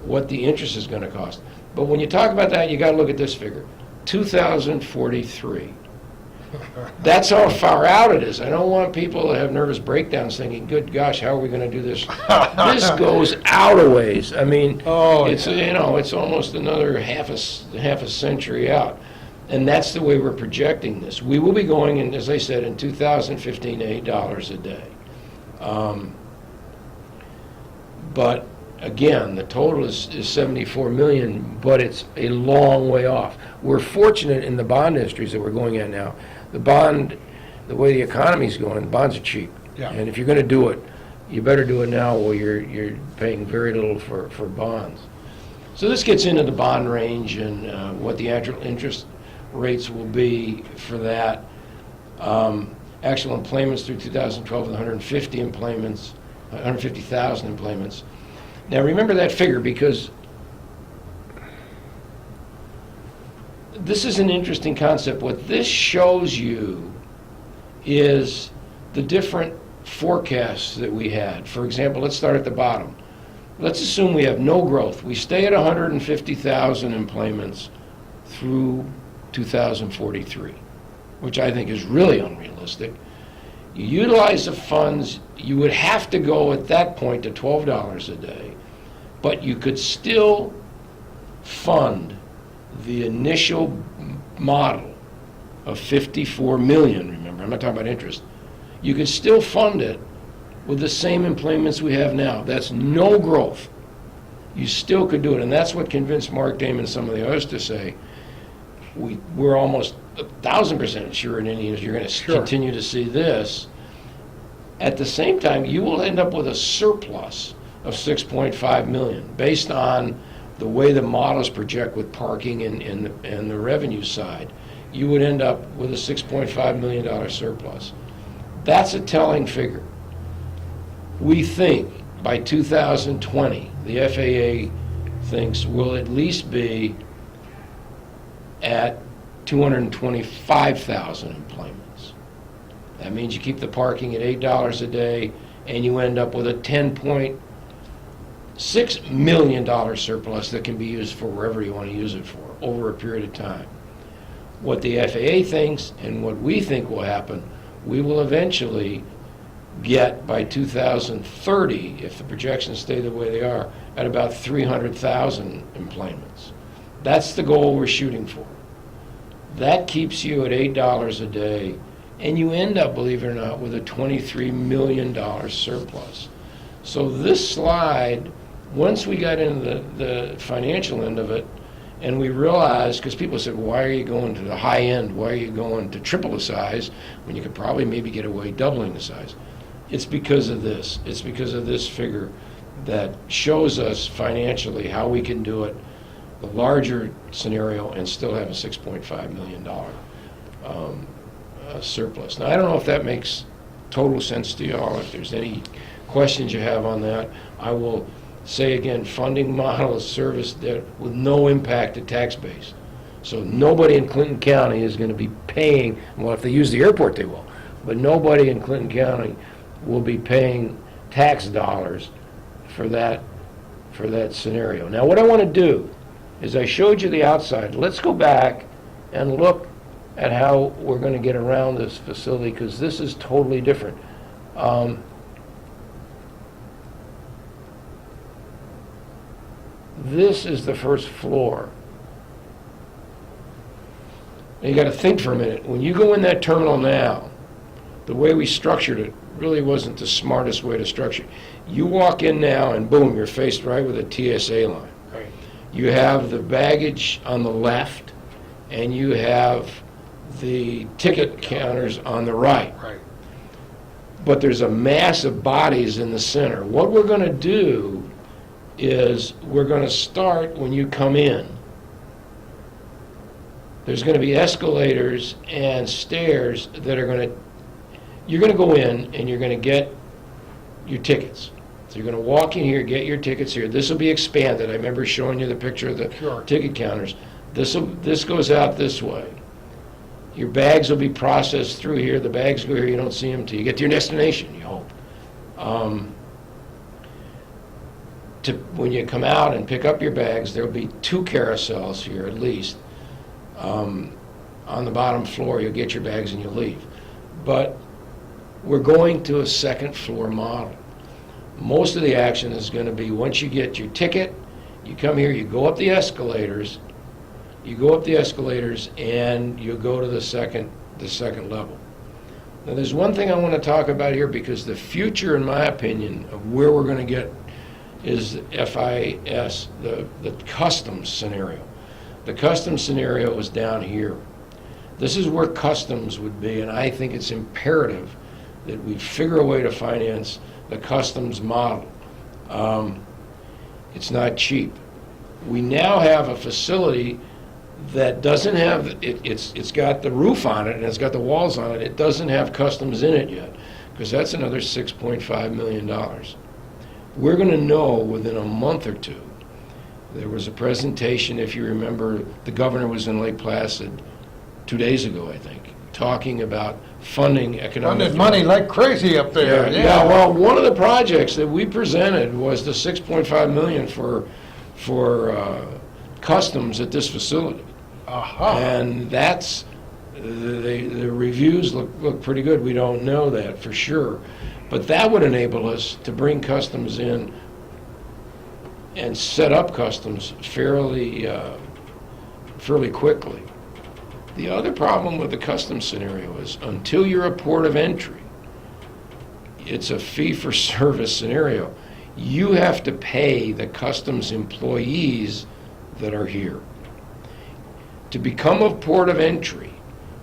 Speaker 2: what the interest is going to cost. But when you talk about that, you got to look at this figure, 2043. That's how far out it is. I don't want people to have nervous breakdowns thinking, good gosh, how are we going to do this? This goes out a ways. I mean, it's it's almost another half a century out. And that's the way we're projecting this. We will be going in, as I said, in 2015, $8 a day. But again, the total is 74 million, but it's a long way off. We're fortunate in the bond industries that we're going at now. The way the economy's going, the bonds are cheap.
Speaker 1: Yeah.
Speaker 2: And if you're going to do it, you better do it now while you're paying very little for bonds. So this gets into the bond range and what the actual interest rates will be for that. Actual employments through 2012, 150,000 employments. Now remember that figure because this is an interesting concept. What this shows you is the different forecasts that we had. For example, let's start at the bottom. Let's assume we have no growth. We stay at 150,000 employments through 2043, which I think is really unrealistic. You utilize the funds, you would have to go at that point to $12 a day, but you could still fund the initial model of 54 million, remember, I'm not talking about interest. You could still fund it with the same employments we have now. That's no growth. You still could do it, and that's what convinced Mark Damon and some of the others to say, we're almost 1,000% sure in Indians you're going to continue to see this. At the same time, you will end up with a surplus of 6.5 million based on the way the models project with parking and the revenue side. you would end up with a $6.5 million surplus. That's a telling figure. We think by 2020, the FAA thinks we'll at least be at 225,000 employments. That means you keep the parking at $8 a day, and you end up with a $10.6 million surplus that can be used for wherever you want to use it for over a period of time. What the FAA thinks and what we think will happen, we will eventually get by 2030, if the projections stay the way they are, at about 300,000 employments. That's the goal we're shooting for. That keeps you at $8 a day, and you end up, believe it or not, with a $23 million surplus. So this slide, once we got into the financial end of it, and we realized, because people said, why are you going to the high end? Why are you going to triple the size when you could probably maybe get away doubling the size? It's because of this. It's because of this figure that shows us financially how we can do it, the larger scenario, and still have a $6.5 million surplus. Now, I don't know if that makes total sense to you all. If there's any questions you have on that, I will say again, funding model is service debt with no impact to tax base. So nobody in Clinton County is going to be paying, well, if they use the airport, they will, but nobody in Clinton County will be paying tax dollars for that scenario. Now, what I want to do is I showed you the outside. Let's go back and look at how we're going to get around this facility, because this is totally different. This is the first floor. And you got to think for a minute. When you go in that terminal now, the way we structured it really wasn't the smartest way to structure it. You walk in now and boom, you're faced right with a TSA line.
Speaker 1: Right.
Speaker 2: You have the baggage on the left, and you have the ticket counters on the right.
Speaker 1: Right.
Speaker 2: But there's a mass of bodies in the center. What we're going to do is we're going to start when you come in. There's going to be escalators and stairs that are going to, you're going to go in and you're going to get your tickets. So you're going to walk in here, get your tickets here. This will be expanded. I remember showing you the picture of the
Speaker 1: Sure.
Speaker 2: ticket counters. This goes out this way. Your bags will be processed through here. The bags go here. You don't see them till you get to your destination, you hope. When you come out and pick up your bags, there'll be 2 carousels here at least. On the bottom floor, you'll get your bags and you'll leave. But we're going to a second floor model. Most of the action is going to be once you get your ticket, you come here, you go up the escalators, and you go to the second level. Now, there's one thing I want to talk about here, because the future, in my opinion, of where we're going to get is FIS, the customs scenario. The customs scenario is down here. This is where customs would be, and I think it's imperative that we figure a way to finance the customs model. It's not cheap. We now have a facility that doesn't have, it's got the roof on it and it's got the walls on it. It doesn't have customs in it yet, because that's another $6.5 million. We're going to know within a month or two. There was a presentation, if you remember, the governor was in Lake Placid 2 days ago, I think, talking about funding economic
Speaker 1: Funded money like crazy up there.
Speaker 2: Yeah, well, one of the projects that we presented was the $6.5 million for customs at this facility.
Speaker 1: Aha.
Speaker 2: And that's, the reviews look pretty good. We don't know that for sure. But that would enable us to bring customs in and set up customs fairly quickly. The other problem with the customs scenario is until you're a port of entry, it's a fee-for-service scenario. You have to pay the customs employees that are here. To become a port of entry,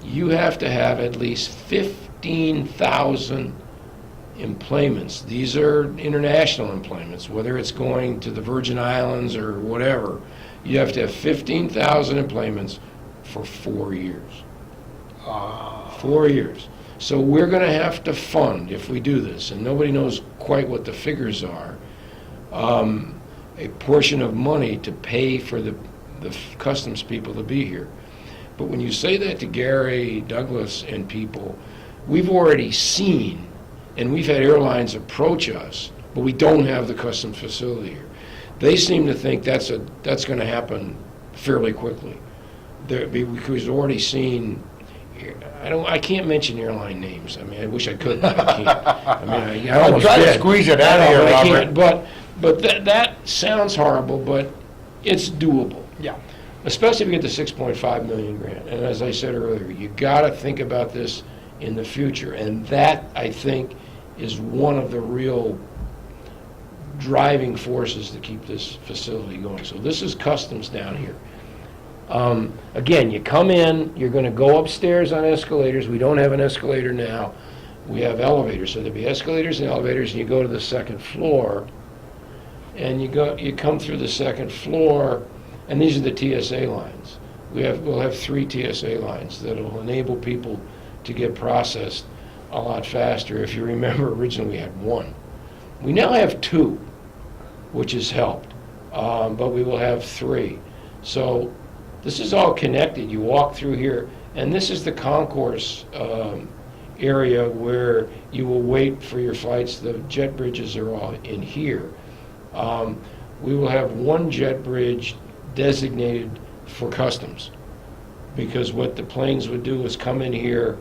Speaker 2: you have to have at least 15,000 employments. These are international employments, whether it's going to the Virgin Islands or whatever. You have to have 15,000 employments for 4 years. 4 years. So we're going to have to fund, if we do this, and nobody knows quite what the figures are, a portion of money to pay for the customs people to be here. But when you say that to Gary, Douglas, and people, we've already seen, and we've had airlines approach us, but we don't have the customs facility here. They seem to think that's going to happen fairly quickly. Because we've already seen. I can't mention airline names. I mean, I wish I could, but I can't. I mean, I almost
Speaker 1: try to
Speaker 2: did.
Speaker 1: squeeze it out of
Speaker 2: I know,
Speaker 1: here,
Speaker 2: but I
Speaker 1: Robert.
Speaker 2: can't. But that sounds horrible, but it's doable.
Speaker 1: Yeah.
Speaker 2: Especially if you get the 6.5 million grant. And as I said earlier, you got to think about this in the future. And that, I think, is one of the real driving forces to keep this facility going. So this is customs down here. Again, you come in, you're going to go upstairs on escalators. We don't have an escalator now. We have elevators. So there'll be escalators and elevators, and you go to the second floor. And you come through the second floor, and these are the TSA lines. We'll have 3 TSA lines that will enable people to get processed a lot faster. If you remember, originally we had 1. We now have 2, which has helped, but we will have 3. So this is all connected. You walk through here, and this is the concourse area where you will wait for your flights. The jet bridges are all in here. We will have 1 jet bridge designated for customs, because what the planes would do is come in here.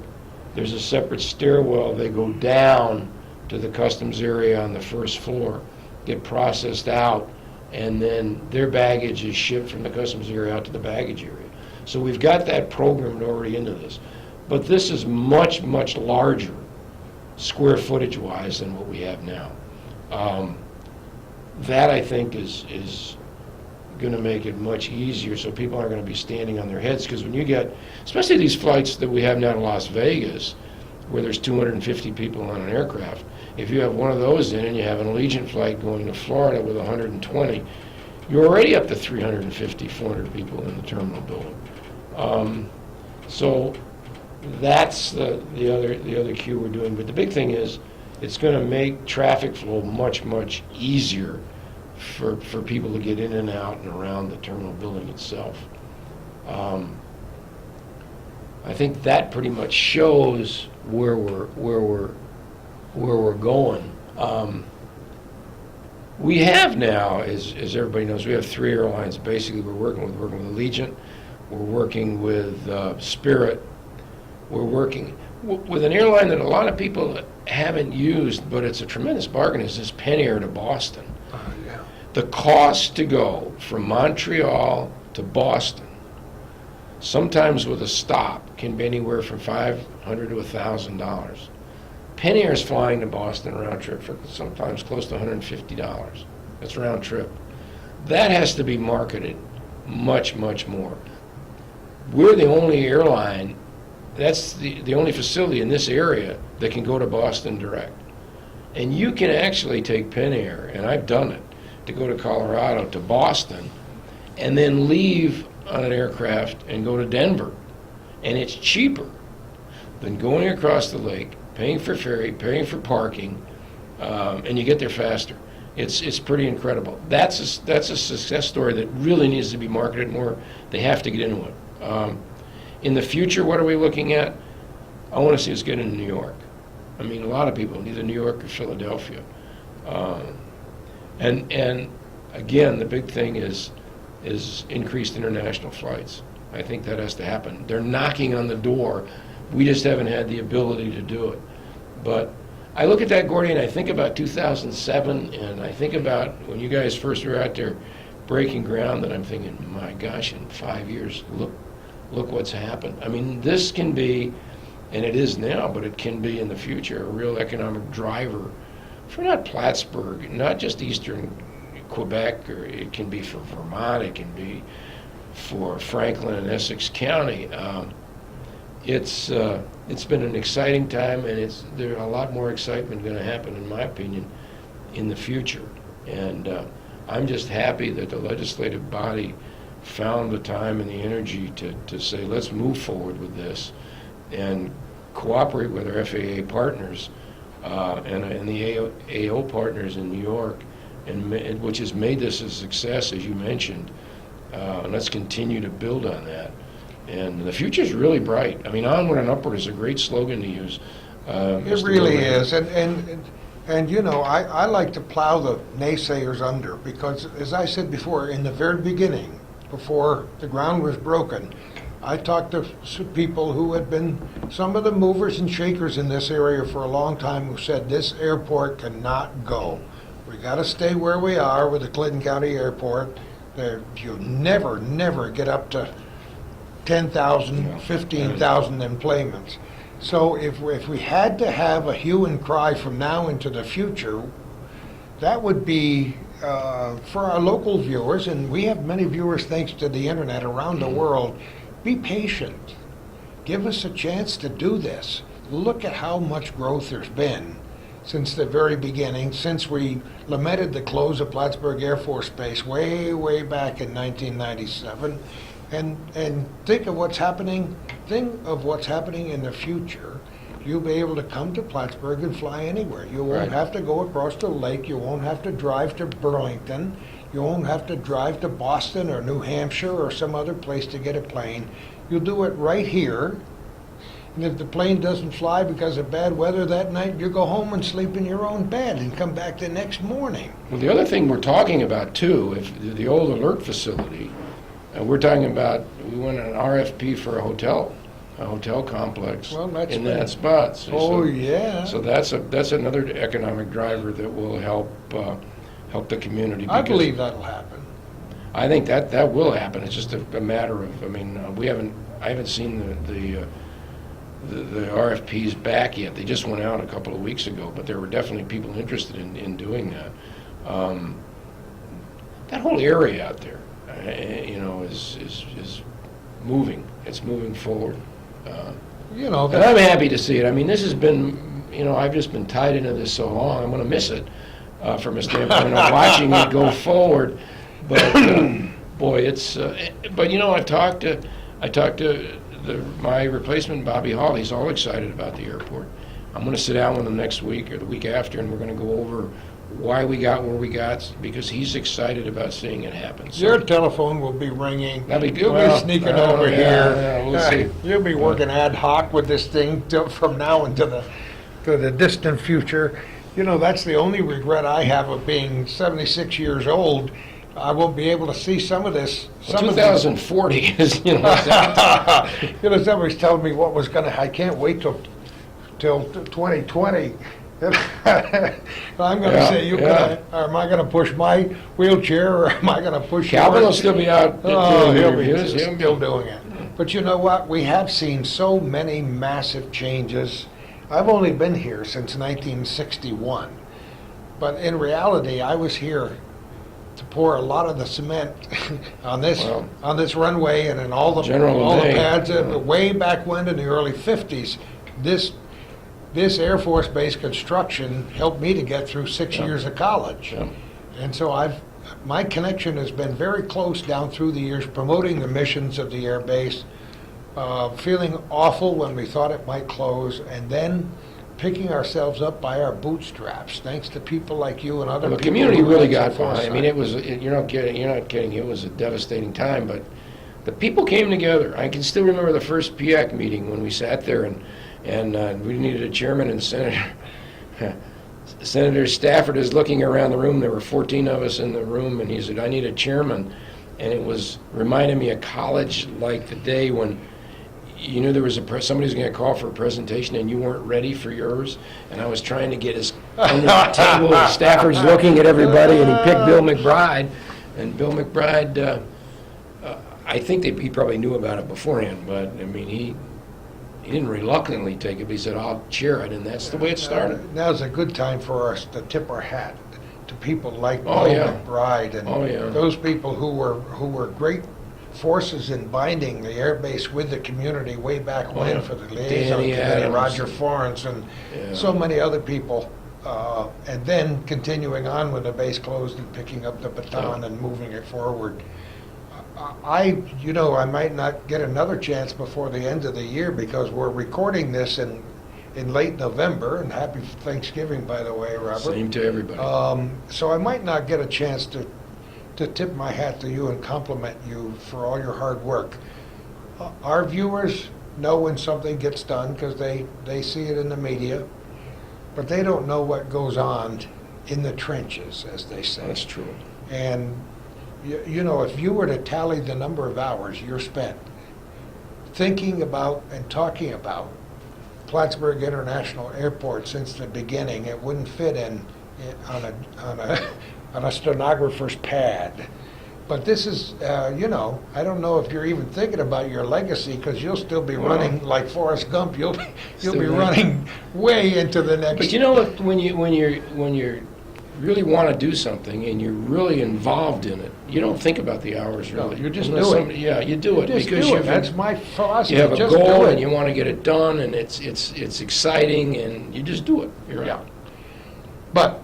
Speaker 2: There's a separate stairwell. They go down to the customs area on the first floor, get processed out, and then their baggage is shipped from the customs area out to the baggage area. So we've got that programmed already into this. But this is much, much larger square footage-wise than what we have now. That, I think, is going to make it much easier, so people aren't going to be standing on their heads. Because when you get, especially these flights that we have now to Las Vegas, where there's 250 people on an aircraft, if you have one of those in and you have an Allegiant flight going to Florida with 120, you're already up to 350, 400 people in the terminal building. So that's the other cue we're doing. But the big thing is, it's going to make traffic flow much, much easier for people to get in and out and around the terminal building itself. I think that pretty much shows where we're going. We have now, as everybody knows, we have 3 airlines. Basically, we're working with Allegiant, we're working with Spirit, we're working with an airline that a lot of people haven't used, but it's a tremendous bargain, is this Penn Air to Boston.
Speaker 1: Yeah.
Speaker 2: The cost to go from Montreal to Boston, sometimes with a stop, can be anywhere from $500 to $1,000. Penn Air is flying to Boston round trip for sometimes close to $150. That's round trip. That has to be marketed much, much more. We're the only airline, that's the only facility in this area that can go to Boston direct. And you can actually take Penn Air, and I've done it, to go to Colorado to Boston, and then leave on an aircraft and go to Denver. And it's cheaper than going across the lake, paying for ferry, paying for parking, and you get there faster. It's pretty incredible. That's a success story that really needs to be marketed more. They have to get into it. In the future, what are we looking at? I want to see us get into New York. I mean, a lot of people, either New York or Philadelphia. And again, the big thing is increased international flights. I think that has to happen. They're knocking on the door. We just haven't had the ability to do it. But I look at that, Gordy, and I think about 2007, and I think about when you guys first were out there breaking ground, and I'm thinking, my gosh, in 5 years, look what's happened. I mean, this can be, and it is now, but it can be in the future, a real economic driver for not Plattsburgh, not just eastern Quebec, or it can be for Vermont, it can be for Franklin and Essex County. It's been an exciting time, and there's a lot more excitement going to happen, in my opinion, in the future. And I'm just happy that the legislative body found the time and the energy to say, let's move forward with this, and cooperate with our FAA partners and the AO partners in New York, which has made this a success, as you mentioned. And let's continue to build on that. And the future's really bright. I mean, onward and upward is a great slogan to use.
Speaker 1: It really is, and you know, I like to plow the naysayers under, because, as I said before, in the very beginning, before the ground was broken, I talked to people who had been some of the movers and shakers in this area for a long time, who said this airport cannot go. We got to stay where we are with the Clinton County Airport. You'll never get up to 10,000, 15,000 employments. So if we had to have a hue and cry from now into the future, that would be for our local viewers, and we have many viewers thanks to the internet around the world. Be patient. Give us a chance to do this. Look at how much growth there's been since the very beginning, since we lamented the close of Plattsburgh Air Force Base way back in 1997. And think of what's happening. Think of what's happening in the future. You'll be able to come to Plattsburgh and fly anywhere. You won't have to go across the lake. You won't have to drive to Burlington. You won't have to drive to Boston or New Hampshire or some other place to get a plane. You'll do it right here. And if the plane doesn't fly because of bad weather that night, you go home and sleep in your own bed and come back the next morning.
Speaker 2: Well, the other thing we're talking about, too, if the old alert facility, we're talking about, we went on an RFP for a hotel complex in that spot. So,
Speaker 1: yeah.
Speaker 2: So that's another economic driver that will help the community.
Speaker 1: I believe that'll happen.
Speaker 2: I think that will happen. It's just a matter of, I mean, I haven't seen the RFPs back yet. They just went out a couple of weeks ago, but there were definitely people interested in doing that. That whole area out there, you know, is moving. It's moving forward.
Speaker 1: You know,
Speaker 2: and I'm happy to see it. I mean, this has been, you know, I've just been tied into this so long. I'm going to miss it from a standpoint of watching it go forward. But boy, it's. But you know, I talked to my replacement, Bobby Hall. He's all excited about the airport. I'm going to sit down with him next week or the week after, and we're going to go over why we got where we got, because he's excited about seeing it happen. So
Speaker 1: your telephone will be ringing. You'll be sneaking over here.
Speaker 2: Yeah, we'll see.
Speaker 1: You'll be working ad hoc with this thing from now into the distant future. You know, that's the only regret I have of being 76 years old. I won't be able to see some of this.
Speaker 2: Well, 2040 is, you know.
Speaker 1: You know, somebody's telling me what was going to. I can't wait till 2020. I'm going to say, am I going to push my wheelchair, or am I going to push
Speaker 2: Calvin
Speaker 1: yours?
Speaker 2: will still be out.
Speaker 1: Oh, he'll be still doing it. But you know what? We have seen so many massive changes. I've only been here since 1961. But in reality, I was here to pour a lot of the cement on this runway and in all the pads. Way back when, in the early 50s, this Air Force Base construction helped me to get through 6 years of college. And so my connection has been very close down through the years, promoting the missions of the Air Base, feeling awful when we thought it might close, and then picking ourselves up by our bootstraps, thanks to people like you and other people.
Speaker 2: The community really got behind. I mean, you're not kidding. It was a devastating time, but the people came together. I can still remember the first PIAC meeting when we sat there and we needed a chairman, and Senator Stafford is looking around the room. There were 14 of us in the room, and he said, "I need a chairman." And it was reminding me of college, like the day when you knew there was somebody's going to call for a presentation and you weren't ready for yours. And I was trying to get his under the table. And Stafford's looking at everybody, and he picked Bill McBride. And Bill McBride, I think he probably knew about it beforehand, but I mean, he didn't reluctantly take it, but he said, "I'll chair it," and that's the way it started.
Speaker 1: Now's a good time for us to tip our hat to people like
Speaker 2: Oh,
Speaker 1: Bill
Speaker 2: yeah.
Speaker 1: McBride and those people who were great forces in binding the air base with the community way back when for the liaison committee, Roger Forrance, and so many other people. And then continuing on when the base closed and picking up the baton and moving it forward. I might not get another chance before the end of the year because we're recording this in late November, and happy Thanksgiving, by the way, Robert.
Speaker 2: Same to everybody.
Speaker 1: So I might not get a chance to tip my hat to you and compliment you for all your hard work. Our viewers know when something gets done because they see it in the media, but they don't know what goes on in the trenches, as they say.
Speaker 2: That's true.
Speaker 1: And, if you were to tally the number of hours you're spent thinking about and talking about Plattsburgh International Airport since the beginning, it wouldn't fit on a stenographer's pad. But this is, I don't know if you're even thinking about your legacy because you'll still be running like Forrest Gump. You'll be running way into the next.
Speaker 2: But when you really want to do something and you're really involved in it, you don't think about the hours really.
Speaker 1: No, you just
Speaker 2: Unless
Speaker 1: do it.
Speaker 2: you do it
Speaker 1: Just
Speaker 2: because
Speaker 1: do it. That's my philosophy.
Speaker 2: you have a
Speaker 1: Just do
Speaker 2: goal
Speaker 1: it.
Speaker 2: and you want to get it done, and it's exciting, and you just do it. You're
Speaker 1: Yeah.
Speaker 2: out.
Speaker 1: But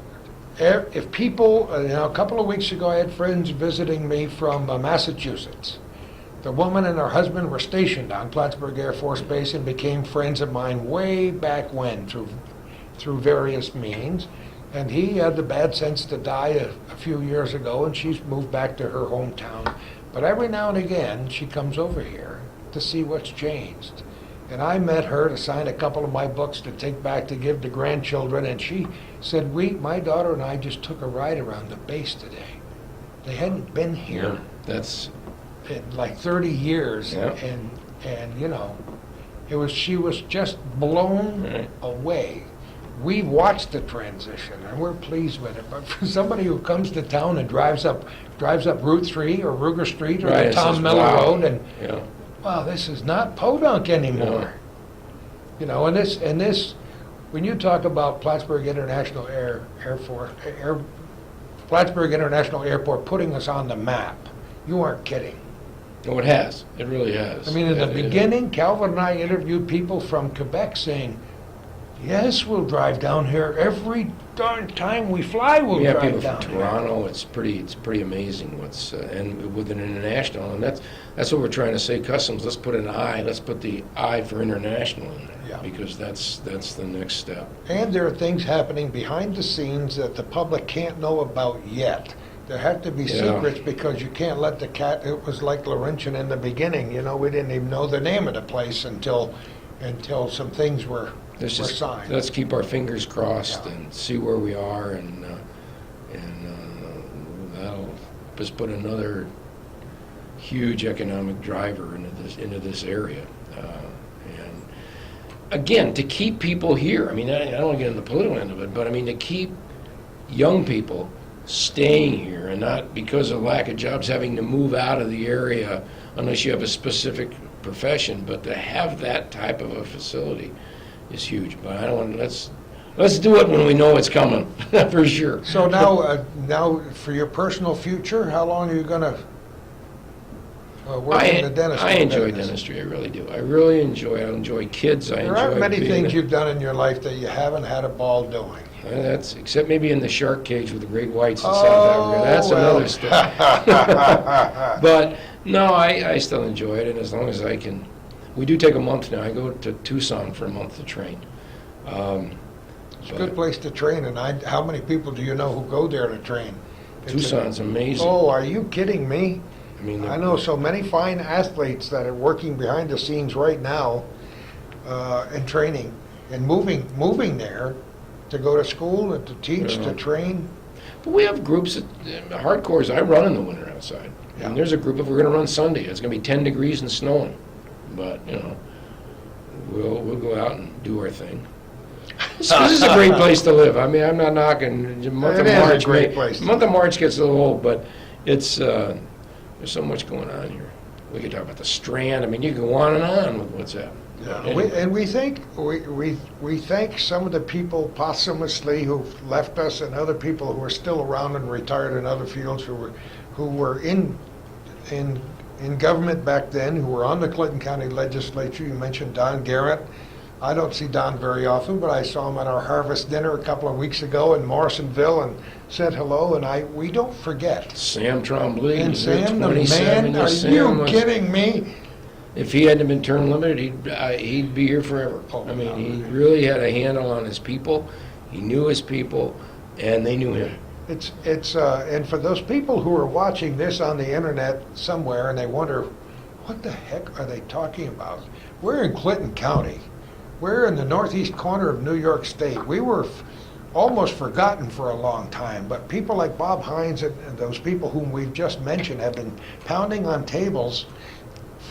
Speaker 1: if people, a couple of weeks ago, I had friends visiting me from Massachusetts. The woman and her husband were stationed on Plattsburgh Air Force Base and became friends of mine way back when through various means. And he had the bad sense to die a few years ago, and she's moved back to her hometown. But every now and again, she comes over here to see what's changed. And I met her to sign a couple of my books to take back to give to grandchildren, and she said, my daughter and I just took a ride around the base today. They hadn't been here
Speaker 2: That's
Speaker 1: in like 30 years,
Speaker 2: Yeah.
Speaker 1: and she was just blown
Speaker 2: Right.
Speaker 1: away. We watched the transition, and we're pleased with it. But for somebody who comes to town and drives up Route 3 or Ruger Street or
Speaker 2: Right,
Speaker 1: the
Speaker 2: it
Speaker 1: Tom
Speaker 2: says,
Speaker 1: Miller
Speaker 2: wow.
Speaker 1: Road, and
Speaker 2: yeah.
Speaker 1: wow, this is not Podunk anymore. And this, when you talk about Plattsburgh International Plattsburgh International Airport putting us on the map, you aren't kidding.
Speaker 2: Oh, it has. It really has.
Speaker 1: I mean, in the
Speaker 2: It-
Speaker 1: beginning, Calvin and I interviewed people from Quebec saying, yes, we'll drive down here every darn time we fly. We'll
Speaker 2: We have
Speaker 1: drive
Speaker 2: people
Speaker 1: down
Speaker 2: from
Speaker 1: here.
Speaker 2: Toronto. It's pretty amazing what's and with an international, and that's what we're trying to say. Customs. Let's put an I. Let's put the I for international in there
Speaker 1: Yeah.
Speaker 2: because that's the next step.
Speaker 1: And there are things happening behind the scenes that the public can't know about yet. There have to be
Speaker 2: Yeah.
Speaker 1: secrets because you can't let the cat. It was like Laurentian in the beginning. We didn't even know the name of the place until some things were signed.
Speaker 2: Let's keep our fingers crossed
Speaker 1: Yeah.
Speaker 2: and see where we are, and that'll just put another huge economic driver into this area. And again, to keep people here. I mean, I don't want to get into the political end of it, but I mean to keep young people staying here and not because of lack of jobs having to move out of the area unless you have a specific profession, but to have that type of a facility is huge. But I don't want let's do it when we know it's coming for sure.
Speaker 1: So now for your personal future, how long are you going to work in the dentistry?
Speaker 2: I enjoy
Speaker 1: business?
Speaker 2: dentistry. I really do. I really enjoy it. I enjoy kids.
Speaker 1: There aren't many things you've done in your life that you haven't had a ball doing.
Speaker 2: That's except maybe in the shark cage with the great whites in
Speaker 1: Oh,
Speaker 2: South Africa. That's
Speaker 1: well.
Speaker 2: another story. But no, I still enjoy it, and as long as I can, we do take a month now. I go to Tucson for a month to train.
Speaker 1: It's a good place to train, and how many people do you know who go there to train?
Speaker 2: Tucson's amazing.
Speaker 1: Oh, are you kidding me?
Speaker 2: I mean,
Speaker 1: I know so many fine athletes that are working behind the scenes right now and training and moving there to go to school and to teach,
Speaker 2: Yeah.
Speaker 1: to train.
Speaker 2: But we have groups that, hardcores, I run in the winter outside.
Speaker 1: Yeah.
Speaker 2: And there's a group, if we're gonna run Sunday, it's gonna be 10 degrees and snowing. But, we'll go out and do our thing. This is a great place to live. I mean, I'm not knocking, the month
Speaker 1: It
Speaker 2: of
Speaker 1: is a
Speaker 2: March.
Speaker 1: great place to
Speaker 2: Month of March gets a little old, but it's, there's so much going on here. We could talk about the Strand, I mean, you can go on and on with what's happening.
Speaker 1: Yeah, we thank some of the people posthumously who've left us, and other people who are still around and retired in other fields who were in government back then, who were on the Clinton County Legislature. You mentioned Don Garrett, I don't see Don very often, but I saw him at our harvest dinner a couple of weeks ago in Morrisonville and said hello, and we don't forget.
Speaker 2: Sam Trombley.
Speaker 1: And
Speaker 2: was there
Speaker 1: Sam, the
Speaker 2: 27
Speaker 1: man,
Speaker 2: years.
Speaker 1: are
Speaker 2: Sam
Speaker 1: you
Speaker 2: was-
Speaker 1: kidding me?
Speaker 2: If he hadn't been term limited, he'd be here forever.
Speaker 1: Oh,
Speaker 2: I mean,
Speaker 1: no.
Speaker 2: he really had a handle on his people. He knew his people, and they knew him.
Speaker 1: And for those people who are watching this on the internet somewhere and they wonder, what the heck are they talking about? We're in Clinton County. We're in the northeast corner of New York State. We were almost forgotten for a long time, but people like Bob Hines and those people whom we've just mentioned have been pounding on tables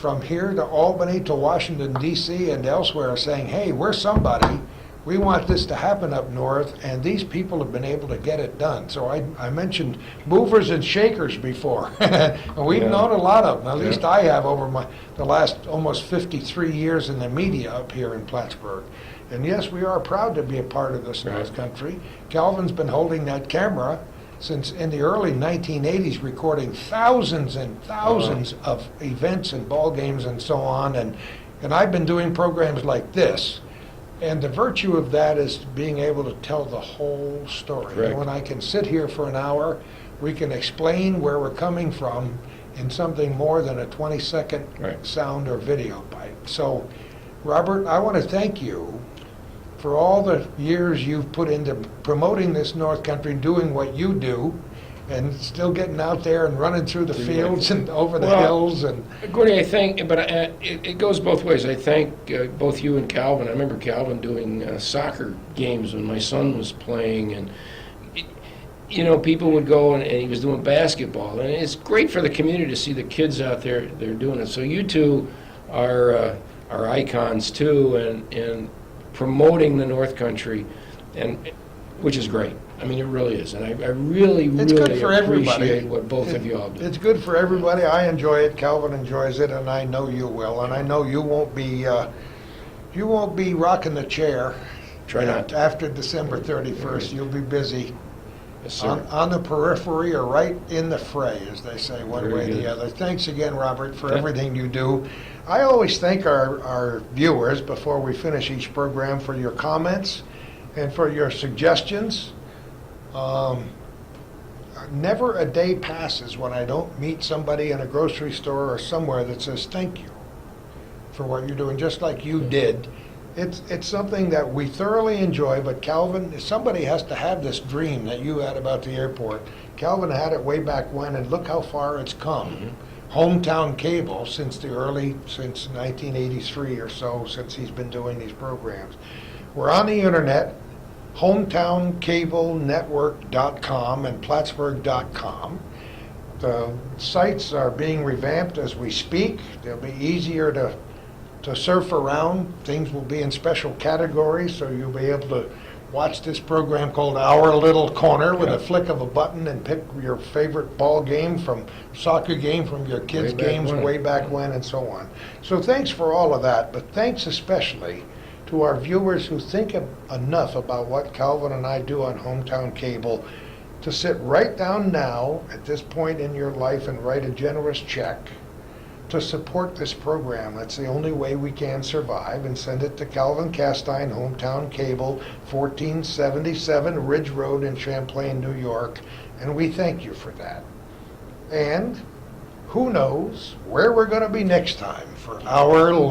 Speaker 1: from here to Albany to Washington, D.C. and elsewhere saying, hey, we're somebody. We want this to happen up north, and these people have been able to get it done. So I mentioned movers and shakers before, and we've
Speaker 2: Yeah.
Speaker 1: known a lot of them. At least
Speaker 2: Yeah.
Speaker 1: I have over the last almost 53 years in the media up here in Plattsburgh. And yes, we are proud to be a part of this North
Speaker 2: Right.
Speaker 1: Country. Calvin's been holding that camera since in the early 1980s, recording thousands and thousands of events and ball games and so on. And I've been doing programs like this. And the virtue of that is being able to tell the whole story.
Speaker 2: Correct.
Speaker 1: When I can sit here for an hour, we can explain where we're coming from in something more than a 20-second
Speaker 2: Right.
Speaker 1: sound or video bite. So, Robert, I want to thank you for all the years you've put into promoting this North Country, doing what you do, and still getting out there and running through the fields and over the
Speaker 2: Well,
Speaker 1: hills. And
Speaker 2: Gordy, I think, but it goes both ways. I thank both you and Calvin. I remember Calvin doing soccer games when my son was playing, and people would go and he was doing basketball, and it's great for the community to see the kids out there. They're doing it. So you two are icons too, and promoting the North Country, and which is great. I mean, it really is, and I really,
Speaker 1: It's good
Speaker 2: really
Speaker 1: for everybody.
Speaker 2: appreciate what both of you all do.
Speaker 1: it's good for everybody. I enjoy it. Calvin enjoys it, and I know you will. And I know you won't be rocking the chair.
Speaker 2: Try not to.
Speaker 1: After December 31st. You'll be busy
Speaker 2: Yes, sir.
Speaker 1: on the periphery or right in the fray, as they say, one
Speaker 2: Very
Speaker 1: way or
Speaker 2: good.
Speaker 1: the other. Thanks again, Robert, for
Speaker 2: Yeah.
Speaker 1: everything you do. I always thank our viewers before we finish each program for your comments and for your suggestions. Never a day passes when I don't meet somebody in a grocery store or somewhere that says thank you for what you're doing, just like you did. It's something that we thoroughly enjoy, but Calvin, somebody has to have this dream that you had about the airport. Calvin had it way back when, and look how far it's come. Hometown cable since 1983 or so, since he's been doing these programs. We're on the internet, hometowncablenetwork.com and plattsburgh.com. The sites are being revamped as we speak. They'll be easier to surf around. Things will be in special categories, so you'll be able to watch this program called Our Little Corner with a flick of a button and pick your favorite ball game soccer game from your kids'
Speaker 2: Way back
Speaker 1: games
Speaker 2: when.
Speaker 1: way back when and so on. So thanks for all of that, but thanks especially to our viewers who think enough about what Calvin and I do on Hometown Cable to sit right down now at this point in your life and write a generous check to support this program. That's the only way we can survive, and send it to Calvin Castine, Hometown Cable, 1477 Ridge Road in Champlain, New York, and we thank you for that. And who knows where we're going to be next time for Our Little